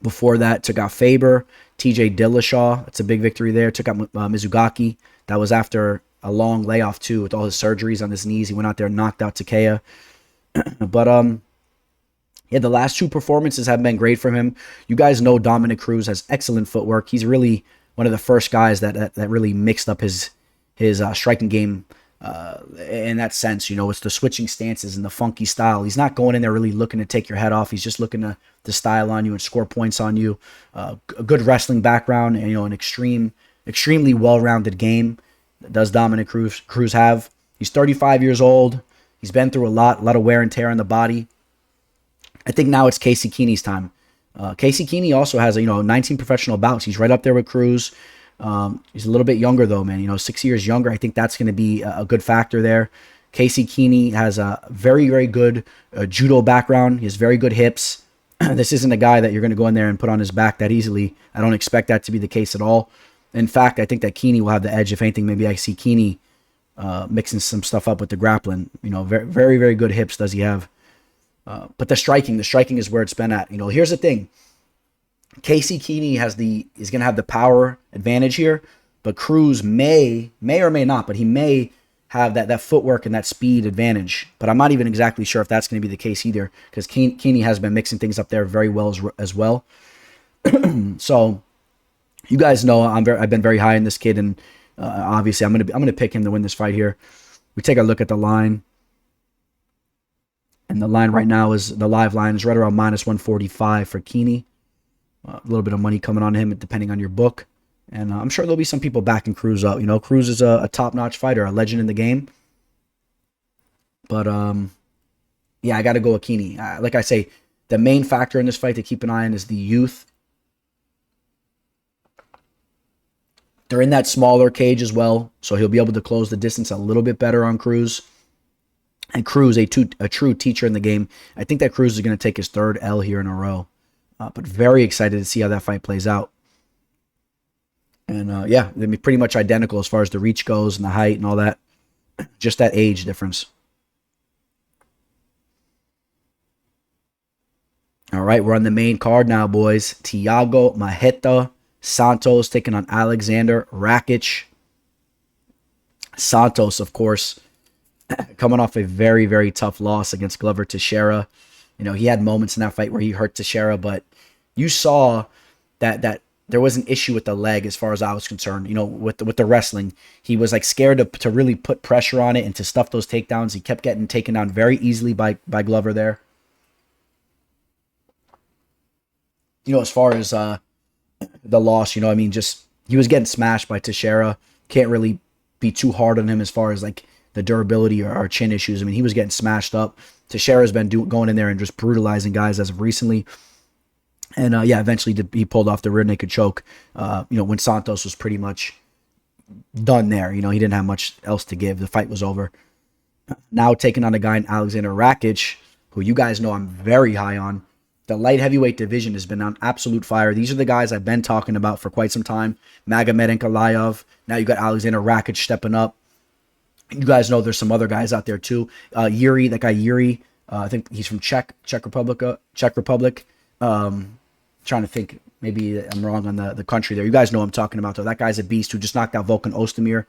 Speaker 2: Before that, took out Faber, TJ Dillashaw. That's a big victory there. Took out Mizugaki. That was after a long layoff, too, with all his surgeries on his knees. He went out there and knocked out Takea. But, the last 2 performances have been great from him. You guys know Dominick Cruz has excellent footwork. He's really one of the first guys that really mixed up his striking game in that sense. It's the switching stances and the funky style. He's not going in there really looking to take your head off. He's just looking to style on you and score points on you. A good wrestling background and, an extremely well-rounded game. Does Dominick Cruz have? He's 35 years old. He's been through a lot of wear and tear on the body. I think now it's Casey Kenney's time. Casey Kenney also has 19 professional bouts. He's right up there with Cruz. He's a little bit younger though, man. 6 years younger. I think that's going to be a good factor there. Casey Kenney has a very, very good judo background. He has very good hips. This isn't a guy that you're going to go in there and put on his back that easily. I don't expect that to be the case at all. In fact, I think that Kenney will have the edge. If anything, maybe I see Kenney mixing some stuff up with the grappling. Very, very, very good hips does he have. But the striking is where it's been at. Here's the thing. Casey Kenney is going to have the power advantage here, but Cruz may or may not, but he may have that footwork and that speed advantage. But I'm not even exactly sure if that's going to be the case either, because Kenney has been mixing things up there very well as well. So you guys know I've been very high in this kid, and obviously I'm going to pick him to win this fight here. We take a look at the line. And the line right now the live line is right around -145 for Kenney. A little bit of money coming on him depending on your book. And I'm sure there'll be some people backing Cruz up. Cruz is a top-notch fighter, a legend in the game. But, I got to go with Kenney. Like I say, the main factor in this fight to keep an eye on is the youth. They're in that smaller cage as well, so he'll be able to close the distance a little bit better on Cruz. And Cruz, a true teacher in the game. I think that Cruz is going to take his 3rd L here in a row. But very excited to see how that fight plays out. And they'll be pretty much identical as far as the reach goes and the height and all that. Just that age difference. All right, we're on the main card now, boys. Thiago Marreta Santos taking on Alexander Rakić. Santos, of course, coming off a very, very tough loss against Glover Teixeira. You know, he had moments in that fight where he hurt Teixeira, but you saw that there was an issue with the leg as far as I was concerned. You know, with the wrestling, he was like scared to really put pressure on it and to stuff those takedowns. He kept getting taken down very easily by Glover there. You know, as far as the loss, you know, I mean, just he was getting smashed by Teixeira. Can't really be too hard on him as far as like the durability or chin issues. I mean, he was getting smashed up. Teixeira's been going in there and just brutalizing guys as of recently. And yeah, eventually he pulled off the rear naked choke, you know, when Santos was pretty much done there. You know, he didn't have much else to give. The fight was over. Now taking on a guy in Alexander Rakić, who you guys know I'm very high on. The light heavyweight division has been on absolute fire. These are the guys I've been talking about for quite some time. Magomed Ankalaev. Now you got Alexander Rakić stepping up. You guys know there's some other guys out there too. Yuri, that guy Yuri. I think he's from Czech Republic. Trying to think, maybe I'm wrong on the country there. You guys know what I'm talking about though. That guy's a beast who just knocked out Volkan Ozdemir.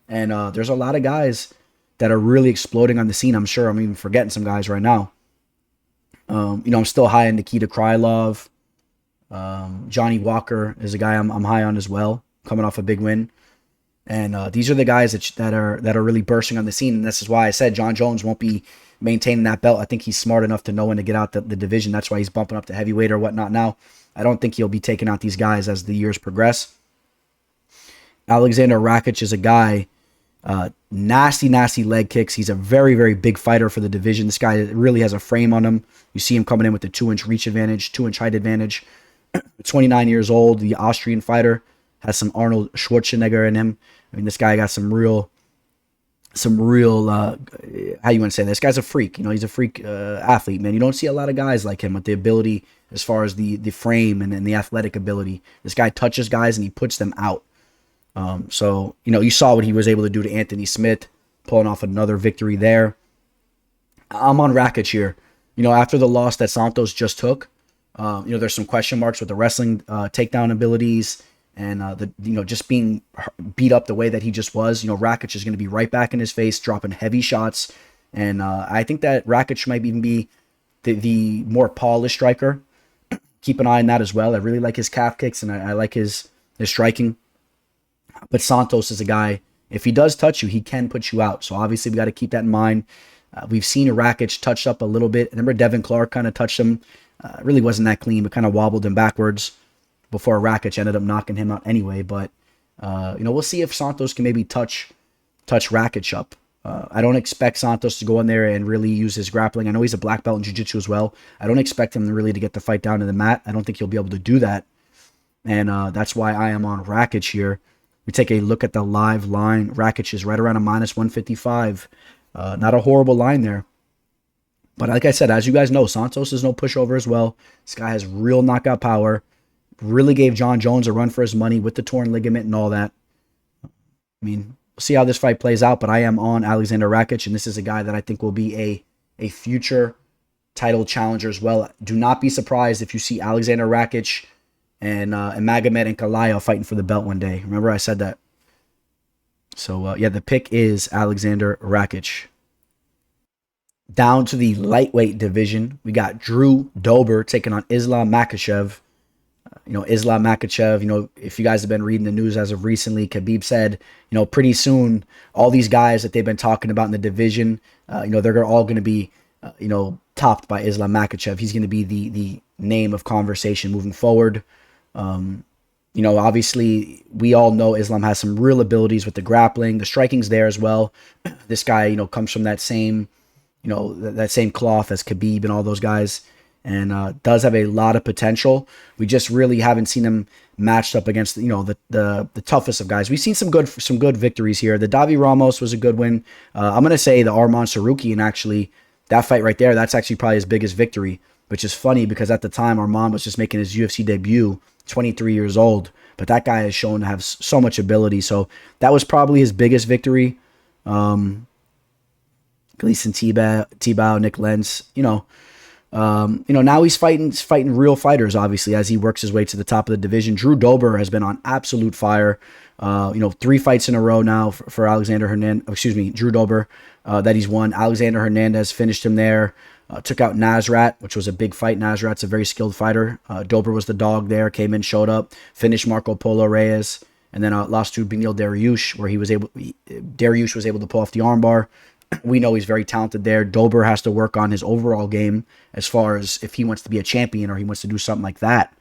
Speaker 2: And there's a lot of guys that are really exploding on the scene. I'm sure I'm even forgetting some guys right now. You know, I'm still high on Nikita Krylov. Johnny Walker is a guy I'm high on as well, coming off a big win. And these are the guys that are really bursting on the scene. And this is why I said John Jones won't be maintaining that belt. I think he's smart enough to know when to get out the division. That's why he's bumping up to heavyweight or whatnot now. I don't think he'll be taking out these guys as the years progress. Alexander Rakić is a guy, nasty leg kicks. He's a very, very big fighter for the division. This guy really has a frame on him. You see him coming in with the 2-inch reach advantage, 2-inch height advantage. 29 years old, the Austrian fighter, has some Arnold Schwarzenegger in him. I mean, this guy got some real, how you want to say, this guy's a freak. You know, he's a freak athlete, man. You don't see a lot of guys like him with the ability as far as the frame and the athletic ability. This guy touches guys and he puts them out. So, you know, you saw what he was able to do to Anthony Smith, pulling off another victory there. I'm on Rakić here. You know, after the loss that Santos just took, you know, there's some question marks with the wrestling takedown abilities and just being beat up the way that he just was. You know, Rakić is going to be right back in his face, dropping heavy shots. And I think that Rakić might even be the more polished striker. Keep an eye on that as well. I really like his calf kicks and I like his striking. But Santos is a guy, if he does touch you, he can put you out. So obviously we got to keep that in mind. We've seen Rakić touched up a little bit. I remember Devin Clark kind of touched him. Really wasn't that clean, but kind of wobbled him backwards before Rakić ended up knocking him out anyway. But, you know, we'll see if Santos can maybe touch Rakić up. I don't expect Santos to go in there and really use his grappling. I know he's a black belt in jiu-jitsu as well. I don't expect him really to get the fight down to the mat. I don't think he'll be able to do that. And that's why I am on Rakić here. We take a look at the live line. Rakić is right around a -155. Not a horrible line there. But like I said, as you guys know, Santos is no pushover as well. This guy has real knockout power. Really gave John Jones a run for his money with the torn ligament and all that. I mean, we'll see how this fight plays out, but I am on Alexander Rakić, and this is a guy that I think will be a future title challenger as well. Do not be surprised if you see Alexander Rakić and Magomed Ankalaev fighting for the belt one day. Remember I said that. So, yeah, the pick is Alexander Rakić. Down to the lightweight division, we got Drew Dober taking on Islam Makhachev. You know, Islam Makhachev, you know, if you guys have been reading the news as of recently, Khabib said, you know, pretty soon, all these guys that they've been talking about in the division, you know, they're all going to be, you know, topped by Islam Makhachev. He's going to be the name of conversation moving forward. You know, obviously, we all know Islam has some real abilities with the grappling. The striking's there as well. This guy, you know, comes from that same, you know, that same cloth as Khabib and all those guys, and does have a lot of potential. We just really haven't seen him matched up against, you know, the toughest of guys. We've seen some good victories here. The Davi Ramos was a good win. I'm gonna say the Arman Sarukian, actually, that fight right there, that's actually probably his biggest victory, which is funny because at the time Arman was just making his UFC debut, 23 years old, but that guy has shown to have so much ability. So that was probably his biggest victory. Gleason Tebow, Nick Lentz, you know, Now he's fighting real fighters, obviously, as he works his way to the top of the division. Drew Dober has been on absolute fire. 3 fights in a row now for Drew Dober, that he's won. Alexander Hernandez finished him there. Took out Nasrat, which was a big fight. Nasrat's a very skilled fighter. Dober was the dog there, came in, showed up, finished Marco Polo Reyes, and then lost to Beneil Dariush, where Dariush was able to pull off the armbar. We know he's very talented there. Dober has to work on his overall game as far as if he wants to be a champion or he wants to do something like that.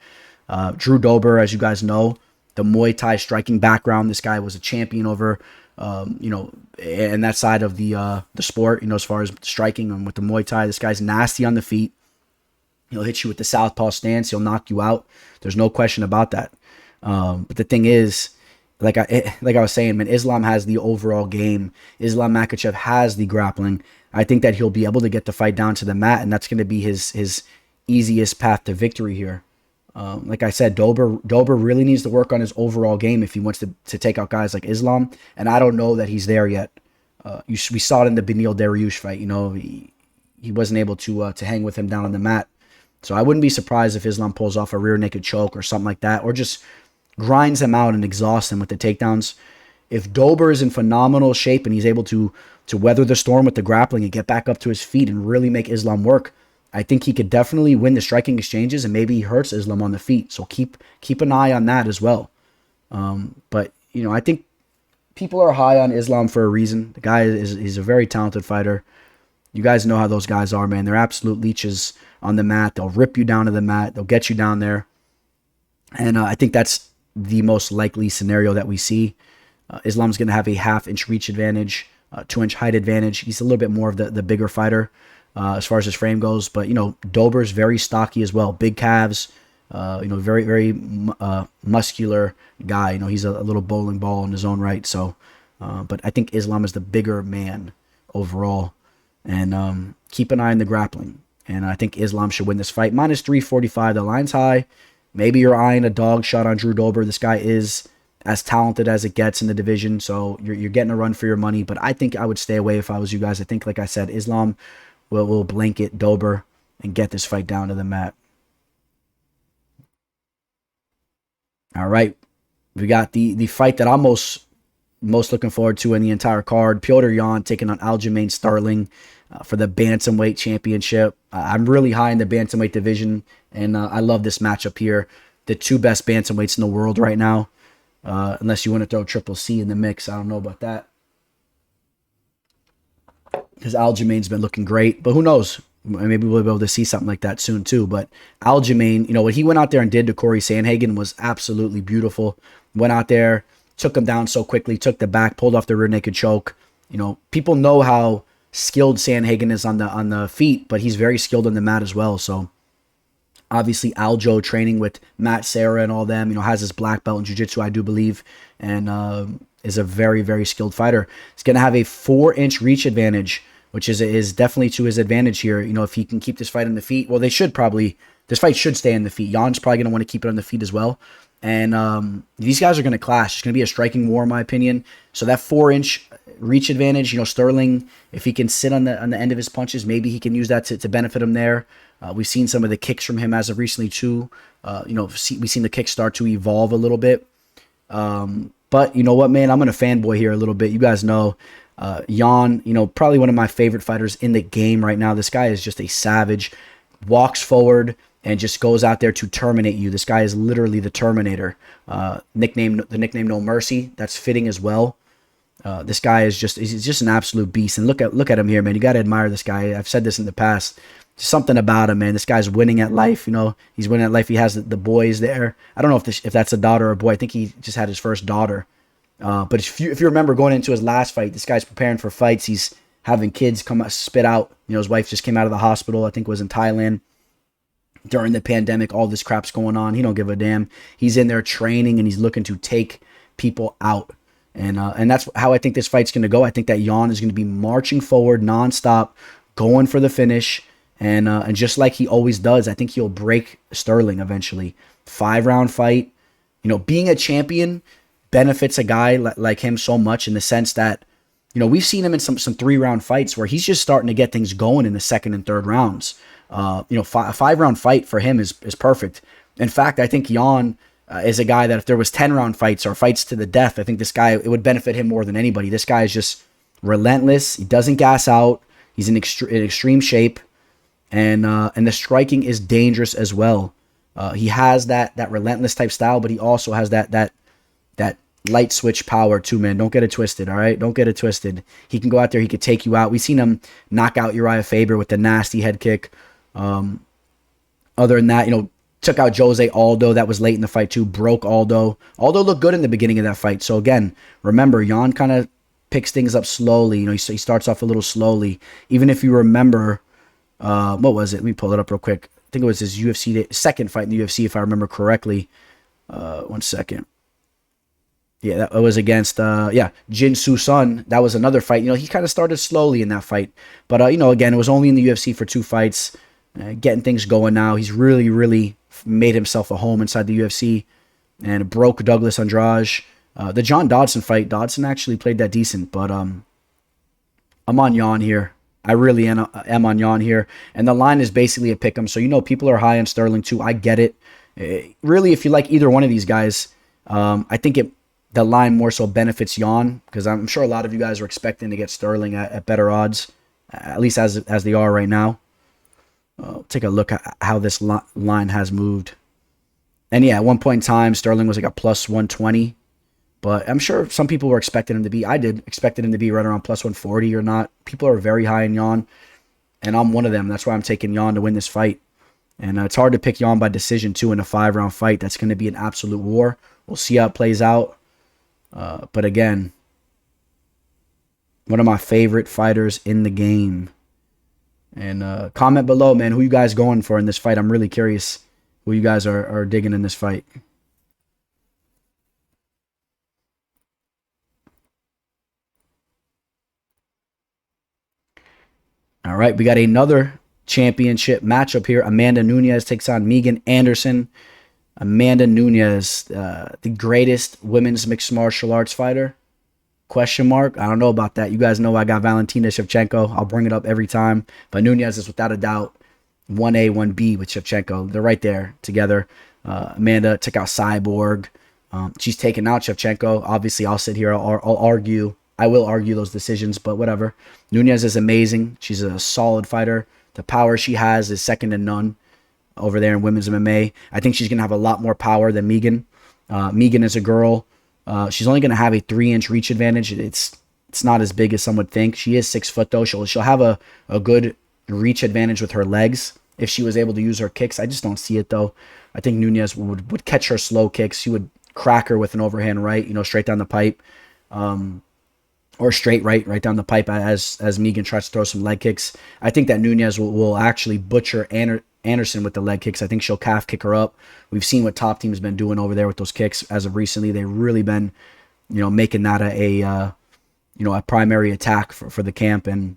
Speaker 2: Drew Dober, as you guys know, the Muay Thai striking background. This guy was a champion over, and that side of the sport, as far as striking and with the Muay Thai. This guy's nasty on the feet. He'll hit you with the southpaw stance. He'll knock you out. There's no question about that. But the thing is, like I was saying, man, Islam has the overall game. Islam Makhachev has the grappling. I think that he'll be able to get the fight down to the mat, and that's going to be his easiest path to victory here. Like I said, Dober really needs to work on his overall game if he wants to take out guys like Islam, and I don't know that he's there yet. We saw it in the Beneil Dariush fight. He wasn't able to hang with him down on the mat. So I wouldn't be surprised if Islam pulls off a rear naked choke or something like that, or just grinds him out and exhausts him with the takedowns. If Dober is in phenomenal shape and he's able to weather the storm with the grappling and get back up to his feet and really make Islam work, I think he could definitely win the striking exchanges, and maybe he hurts Islam on the feet. So keep an eye on that as well. But I think people are high on Islam for a reason. The guy is a very talented fighter. You guys know how those guys are, man. They're absolute leeches on the mat. They'll rip you down to the mat. They'll get you down there. And I think that's the most likely scenario that we see. Islam's going to have a half-inch reach advantage, 2-inch height advantage. He's a little bit more of the bigger fighter as far as his frame goes. But, Dober's very stocky as well. Big calves, very, very muscular guy. He's a little bowling ball in his own right. So, but I think Islam is the bigger man overall. And keep an eye on the grappling. And I think Islam should win this fight. Minus 345, the line's high. Maybe you're eyeing a dog shot on Drew Dober. This guy is as talented as it gets in the division, so you're getting a run for your money. But I think I would stay away if I was you guys. I think, like I said, Islam will blanket Dober and get this fight down to the mat. All right, we got the fight that I'm most looking forward to in the entire card. Petr Yan taking on Aljamain Sterling for the Bantamweight Championship. I'm really high in the Bantamweight division, and I love this matchup here. The 2 best Bantamweights in the world right now. Unless you want to throw Triple C in the mix. I don't know about that. Because Aljamain's been looking great. But who knows? Maybe we'll be able to see something like that soon too. But Aljamain, what he went out there and did to Corey Sandhagen was absolutely beautiful. Went out there, took him down so quickly, took the back, pulled off the rear naked choke. People know how skilled Sandhagen is on the feet, but he's very skilled on the mat as well. So obviously Aljo training with Matt Serra and all them, has his black belt in jiu-jitsu, I do believe, and is a very, very skilled fighter. He's going to have a 4-inch reach advantage, which is definitely to his advantage here. If he can keep this fight on the feet, well, this fight should stay on the feet. Jan's probably going to want to keep it on the feet as well. And these guys are going to clash. It's going to be a striking war, in my opinion. So that 4-inch reach advantage, Sterling, if he can sit on the end of his punches, maybe he can use that to benefit him there. We've seen some of the kicks from him as of recently too. We've seen the kicks start to evolve a little bit. But you know what, man? I'm going to fanboy here a little bit. You guys know Yan, probably one of my favorite fighters in the game right now. This guy is just a savage. Walks forward and just goes out there to terminate you. This guy is literally the Terminator. The nickname No Mercy. That's fitting as well. This guy is he's just an absolute beast. And look at him here, man. You got to admire this guy. I've said this in the past. Just something about him, man. This guy's winning at life. He's winning at life. He has the boys there. I don't know if that's a daughter or a boy. I think he just had his first daughter. But if you remember going into his last fight, this guy's preparing for fights. He's having kids spit out. His wife just came out of the hospital. I think it was in Thailand. During the pandemic, all this crap's going on. He don't give a damn. He's in there training, and he's looking to take people out. And that's how I think this fight's going to go. I think that Yan is going to be marching forward nonstop, going for the finish. And just like he always does, I think he'll break Sterling eventually. 5-round fight. Being a champion benefits a guy like him so much in the sense that, we've seen him in some 3-round fights where he's just starting to get things going in the second and third rounds. A 5-round fight for him is perfect. In fact, I think Jan is a guy that if there was 10-round fights or fights to the death, I think this guy, it would benefit him more than anybody. This guy is just relentless. He doesn't gas out. He's in extreme shape, and the striking is dangerous as well. He has that relentless type style, but he also has that light switch power too, man. Don't get it twisted, all right? Don't get it twisted. He can go out there. He could take you out. We've seen him knock out Uriah Faber with the nasty head kick. Other than that, took out Jose Aldo. That was late in the fight too. Broke Aldo. Aldo looked good in the beginning of that fight. So again, remember, Jan kind of picks things up slowly. He starts off a little slowly. Even if you remember, what was it? Let me pull it up real quick. I think it was his second fight in the UFC, if I remember correctly. 1 second. Yeah, that was against, Jin Soo Sun. That was another fight. He kind of started slowly in that fight. But, again, it was only in the UFC for 2 fights. Getting things going now. He's really, really made himself a home inside the UFC and broke Douglas Andrade. The John Dodson fight, Dodson actually played that decent. But I'm on Jan here. I really am on Jan here. And the line is basically a pick 'em. So, people are high on Sterling too. I get it. Really, if you like either one of these guys, I think the line more so benefits Jan, because I'm sure a lot of you guys are expecting to get Sterling at better odds, at least as they are right now. Take a look at how this line has moved. And yeah, at one point in time, Sterling was like a plus 120, but I'm sure some people were expecting him to be, I did, expected him to be right around plus 140 or not. People are very high in Jan, and I'm one of them. That's why I'm taking Jan to win this fight. And it's hard to pick Jan by decision too in a 5-round fight. That's going to be an absolute war. We'll see how it plays out. But again, one of my favorite fighters in the game. And comment below, man, who you guys going for in this fight. I'm really curious who you guys are digging in this fight. All right, we got another championship matchup here. Amanda Nunes takes on Megan Anderson. Amanda Nunes, the greatest women's mixed martial arts fighter? Question mark. I don't know about that. You guys know I got Valentina Shevchenko. I'll bring it up every time. But Nunes is without a doubt 1A, 1B with Shevchenko. They're right there together. Amanda took out Cyborg. She's taken out Shevchenko. Obviously, I'll sit here. I'll argue. I will argue those decisions, but whatever. Nunes is amazing. She's a solid fighter. The power she has is second to none over there in women's MMA. I think she's going to have a lot more power than Megan. Megan is a girl. She's only going to have a 3-inch reach advantage. It's not as big as some would think. She is 6 foot though. She'll have a good reach advantage with her legs if she was able to use her kicks. I just don't see it though. I think Nunes would catch her slow kicks. She would crack her with an overhand right, straight down the pipe. Or straight right down the pipe as Megan tries to throw some leg kicks. I think that Nunes will actually butcher Anderson with the leg kicks. I think she'll calf kick her up. We've seen what top team's been doing over there with those kicks as of recently. They've really been, making that a primary attack for the camp. And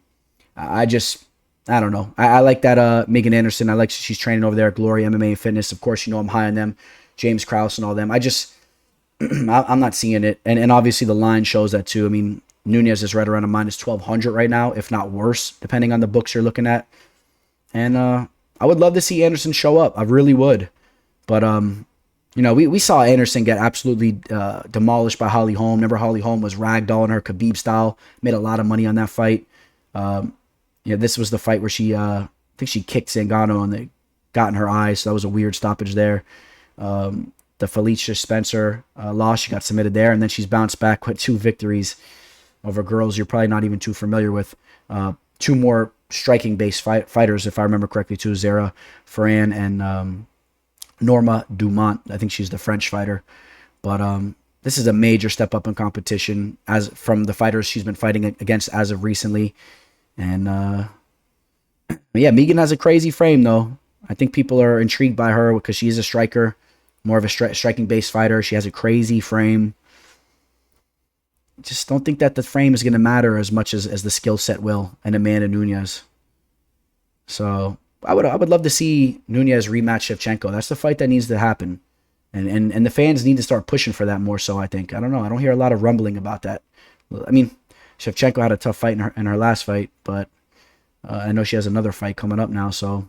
Speaker 2: I don't know. I like that Megan Anderson. I like she's training over there at Glory MMA and Fitness. Of course, I'm high on them. James Krause and all them. I'm not seeing it. And obviously the line shows that too. I mean, Nunes is right around a minus 1,200 right now, if not worse, depending on the books you're looking at. And I would love to see Anderson show up. I really would. But, we saw Anderson get absolutely demolished by Holly Holm. Remember, Holly Holm was ragdolling her Khabib style. Made a lot of money on that fight. This was the fight where she, I think she kicked Zingano and they got in her eye. So that was a weird stoppage there. The Felicia Spencer loss, she got submitted there. And then she's bounced back with 2 victories over girls you're probably not even too familiar with. 2 more striking-based fighters, if I remember correctly, too. Zara Ferran and Norma Dumont. I think she's the French fighter. But this is a major step up in competition as from the fighters she's been fighting against as of recently. And Megan has a crazy frame, though. I think people are intrigued by her because she is a striker, more of a striking-based fighter. She has a crazy frame. Just don't think that the frame is going to matter as much as the skill set will and Amanda Nunes. So I would love to see Nunes rematch Shevchenko. That's the fight that needs to happen. And the fans need to start pushing for that more so, I think. I don't know. I don't hear a lot of rumbling about that. I mean, Shevchenko had a tough fight in her last fight, but I know she has another fight coming up now. So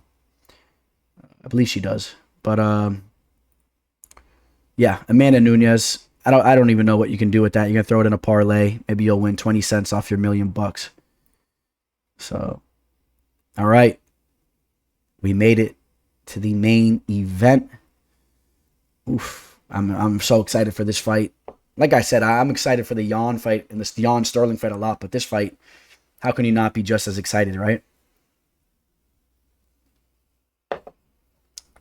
Speaker 2: I believe she does. But yeah, Amanda Nunes. I don't even know what you can do with that. You can throw it in a parlay. Maybe you'll win 20 cents off your $1,000,000. So, all right. We made it to the main event. Oof. I'm so excited for this fight. Like I said, I'm excited for the Yan fight and this Yan Sterling fight a lot, but this fight, how can you not be just as excited, right?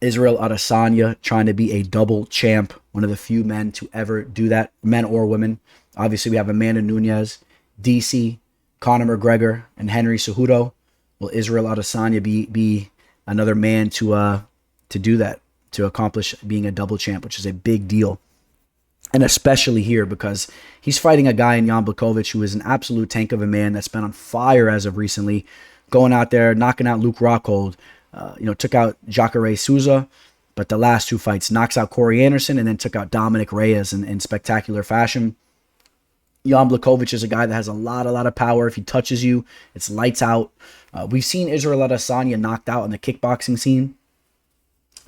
Speaker 2: Israel Adesanya trying to be a double champ, one of the few men to ever do that, men or women. Obviously, we have Amanda Nunes, DC, Conor McGregor, and Henry Cejudo. Will Israel Adesanya be another man to do that, to accomplish being a double champ, which is a big deal? And especially here because he's fighting a guy in Jan Blachowicz who is an absolute tank of a man that's been on fire as of recently, going out there, knocking out Luke Rockhold. Took out Jacare Souza, but the last two fights knocks out Corey Anderson and then took out Dominick Reyes in spectacular fashion. Jan Blachowicz is a guy that has a lot of power. If he touches you, it's lights out. We've seen Israel Adesanya knocked out in the kickboxing scene.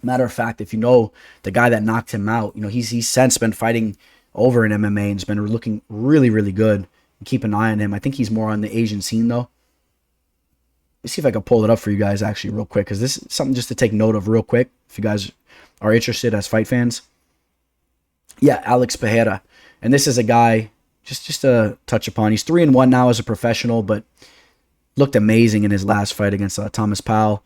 Speaker 2: Matter of fact, if you know the guy that knocked him out, he's since been fighting over in MMA and has been looking really, really good. Keep an eye on him. I think he's more on the Asian scene though. Let's see if I can pull it up for you guys actually real quick, because this is something just to take note of real quick if you guys are interested as fight fans. Yeah, Alex Pereira. And this is a guy, just to touch upon, he's 3-1 now as a professional, but looked amazing in his last fight against Thomas Powell.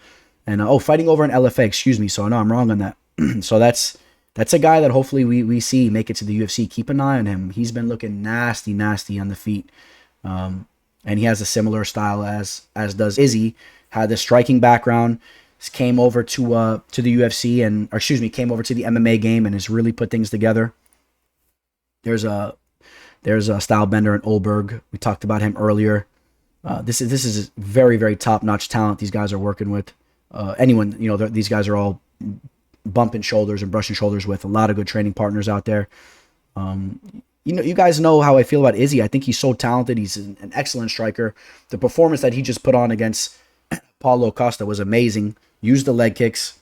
Speaker 2: And fighting over in LFA, excuse me, so I know I'm wrong on that. So that's a guy that hopefully we see make it to the UFC. Keep an eye on him. He's been looking nasty on the feet. And he has a similar style as does Izzy. Had the striking background, came over to the UFC came over to the MMA game and has really put things together. There's a style bender in Ulberg. We talked about him earlier. This is very, very top-notch talent these guys are working with. These guys are all bumping shoulders and brushing shoulders with a lot of good training partners out there. You guys know how I feel about Izzy. I think he's so talented. He's an excellent striker. The performance that he just put on against Paulo Costa was amazing. Used the leg kicks.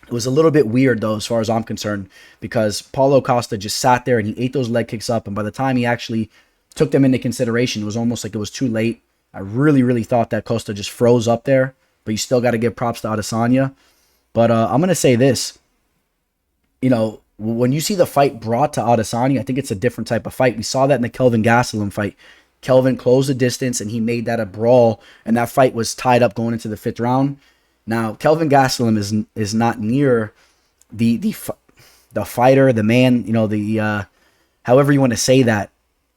Speaker 2: It was a little bit weird, though, as far as I'm concerned, because Paulo Costa just sat there and he ate those leg kicks up. And by the time he actually took them into consideration, it was almost like it was too late. I really, really thought that Costa just froze up there. But you still got to give props to Adesanya. But I'm going to say this. When you see the fight brought to Adesanya, I think it's a different type of fight. We saw that in the Kelvin Gastelum fight. Kelvin closed the distance, and he made that a brawl, and that fight was tied up going into the 5th round. Now, Kelvin Gastelum is not near the fighter, the man, however you want to say that,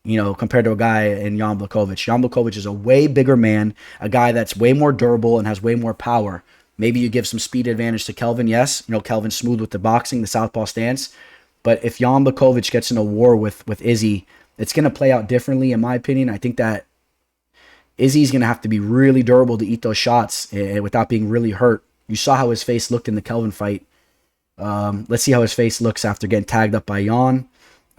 Speaker 2: compared to a guy in Jan Blachowicz. Jan Blachowicz is a way bigger man, a guy that's way more durable and has way more power. Maybe you give some speed advantage to Kelvin, yes. Kelvin's smooth with the boxing, the southpaw stance. But if Jan Blachowicz gets in a war with Izzy, it's going to play out differently, in my opinion. I think that Izzy's going to have to be really durable to eat those shots without being really hurt. You saw how his face looked in the Kelvin fight. Let's see how his face looks after getting tagged up by Jan.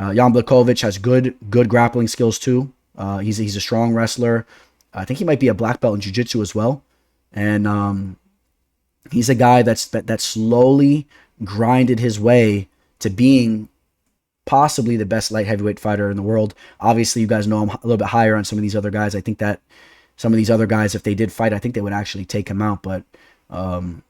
Speaker 2: Jan Blachowicz has good grappling skills too. He's a strong wrestler. I think he might be a black belt in jiu-jitsu as well. And he's a guy that slowly grinded his way to being possibly the best light heavyweight fighter in the world. Obviously, you guys know I'm a little bit higher on some of these other guys. I think that some of these other guys, if they did fight, I think they would actually take him out. But Jan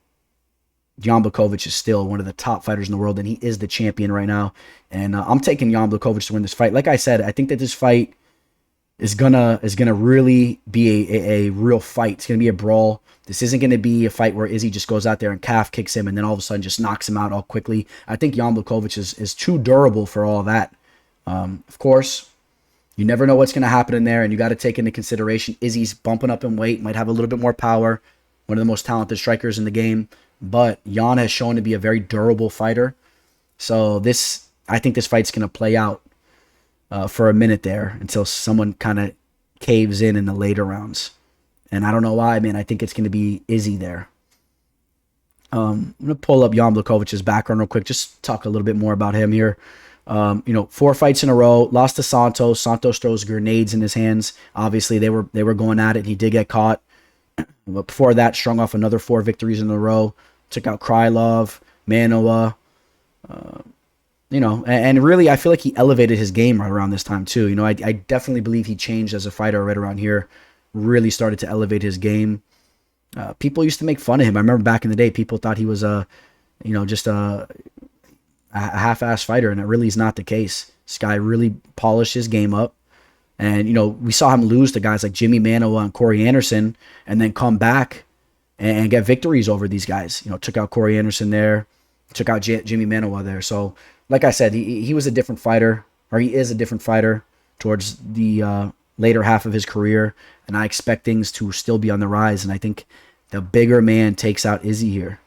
Speaker 2: Blachowicz is still one of the top fighters in the world, and he is the champion right now. And I'm taking Jan Blachowicz to win this fight. Like I said, I think that this fight is gonna really be a real fight. It's gonna be a brawl. This isn't gonna be a fight where Izzy just goes out there and calf kicks him and then all of a sudden just knocks him out all quickly. I think Jan Blachowicz is too durable for all that. Of course, you never know what's gonna happen in there, and you got to take into consideration Izzy's bumping up in weight, might have a little bit more power, one of the most talented strikers in the game. But Jan has shown to be a very durable fighter. So I think this fight's gonna play out for a minute there until someone kind of caves in the later rounds. And I don't know why, man. I think it's going to be Izzy there. I'm going to pull up Jan Blachowicz' background real quick. Just talk a little bit more about him here. 4 fights in a row. Lost to Santos. Santos throws grenades in his hands. Obviously, they were going at it. He did get caught. But before that, strung off another 4 victories in a row. took out Krylov, Manoa, you know, and really I feel like he elevated his game right around this time too. You know, I definitely believe he changed as a fighter right around here, really started to elevate his game. People used to make fun of him. I remember back in the day, people thought he was you know, just a half-ass fighter, and it really is not the case. This guy really polished his game up. And, you know, we saw him lose to guys like Jimmy Manoa and Corey Anderson and then come back and get victories over these guys. You know, took out Corey Anderson there, took out Jimmy Manoa there. So, like I said, he was a different fighter, or he is a different fighter towards the later half of his career. And I expect things to still be on the rise. And I think the bigger man takes out Izzy here.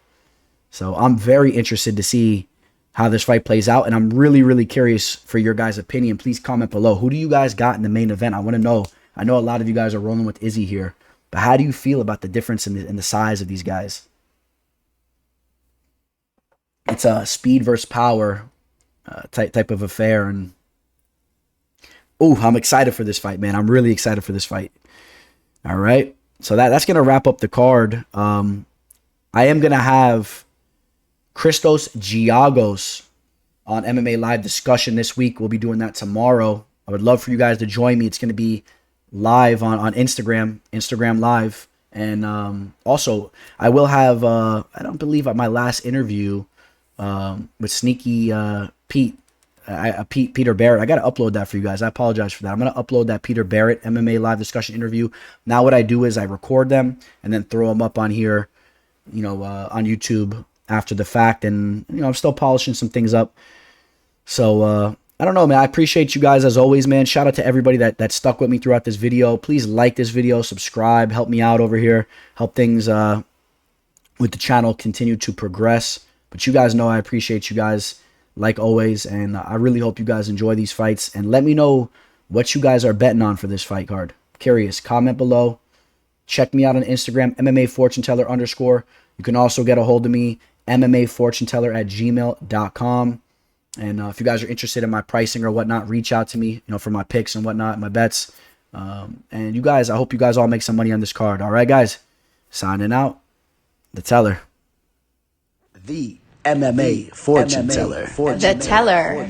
Speaker 2: So I'm very interested to see how this fight plays out, and I'm really, really curious for your guys' opinion. Please comment below. Who do you guys got in the main event? I want to know. I know a lot of you guys are rolling with Izzy here, but how do you feel about the difference in the size of these guys? It's a speed versus power type of affair, and I'm excited for this fight, man. I'm really excited for this fight. All right, so that's gonna wrap up the card. I am gonna have Christos Giagos on MMA Live Discussion this week. We'll be doing that tomorrow. I would love for you guys to join me. It's going to be live on Instagram Live. And also, I will have, I don't believe my last interview with Sneaky Pete, Peter Barrett. I got to upload that for you guys. I apologize for that. I'm going to upload that Peter Barrett MMA Live Discussion interview. Now what I do is I record them and then throw them up on here, you know, on YouTube after the fact, and you know, I'm still polishing some things up. So I don't know, man. I appreciate you guys as always, man. Shout out to everybody that stuck with me throughout this video. Please like this video, subscribe, help me out over here, help things with the channel continue to progress. But you guys know I appreciate you guys like always, and I really hope you guys enjoy these fights. And let me know what you guys are betting on for this fight card. Curious, comment below. Check me out on Instagram, MMA Fortune Teller _. You can also get a hold of me, MMAFortuneTeller@gmail.com. And if you guys are interested in my pricing or whatnot, reach out to me, you know, for my picks and whatnot, my bets. And you guys, I hope you guys all make some money on this card. All right, guys, signing out, the Teller. The MMA Fortune Teller.
Speaker 3: The Teller.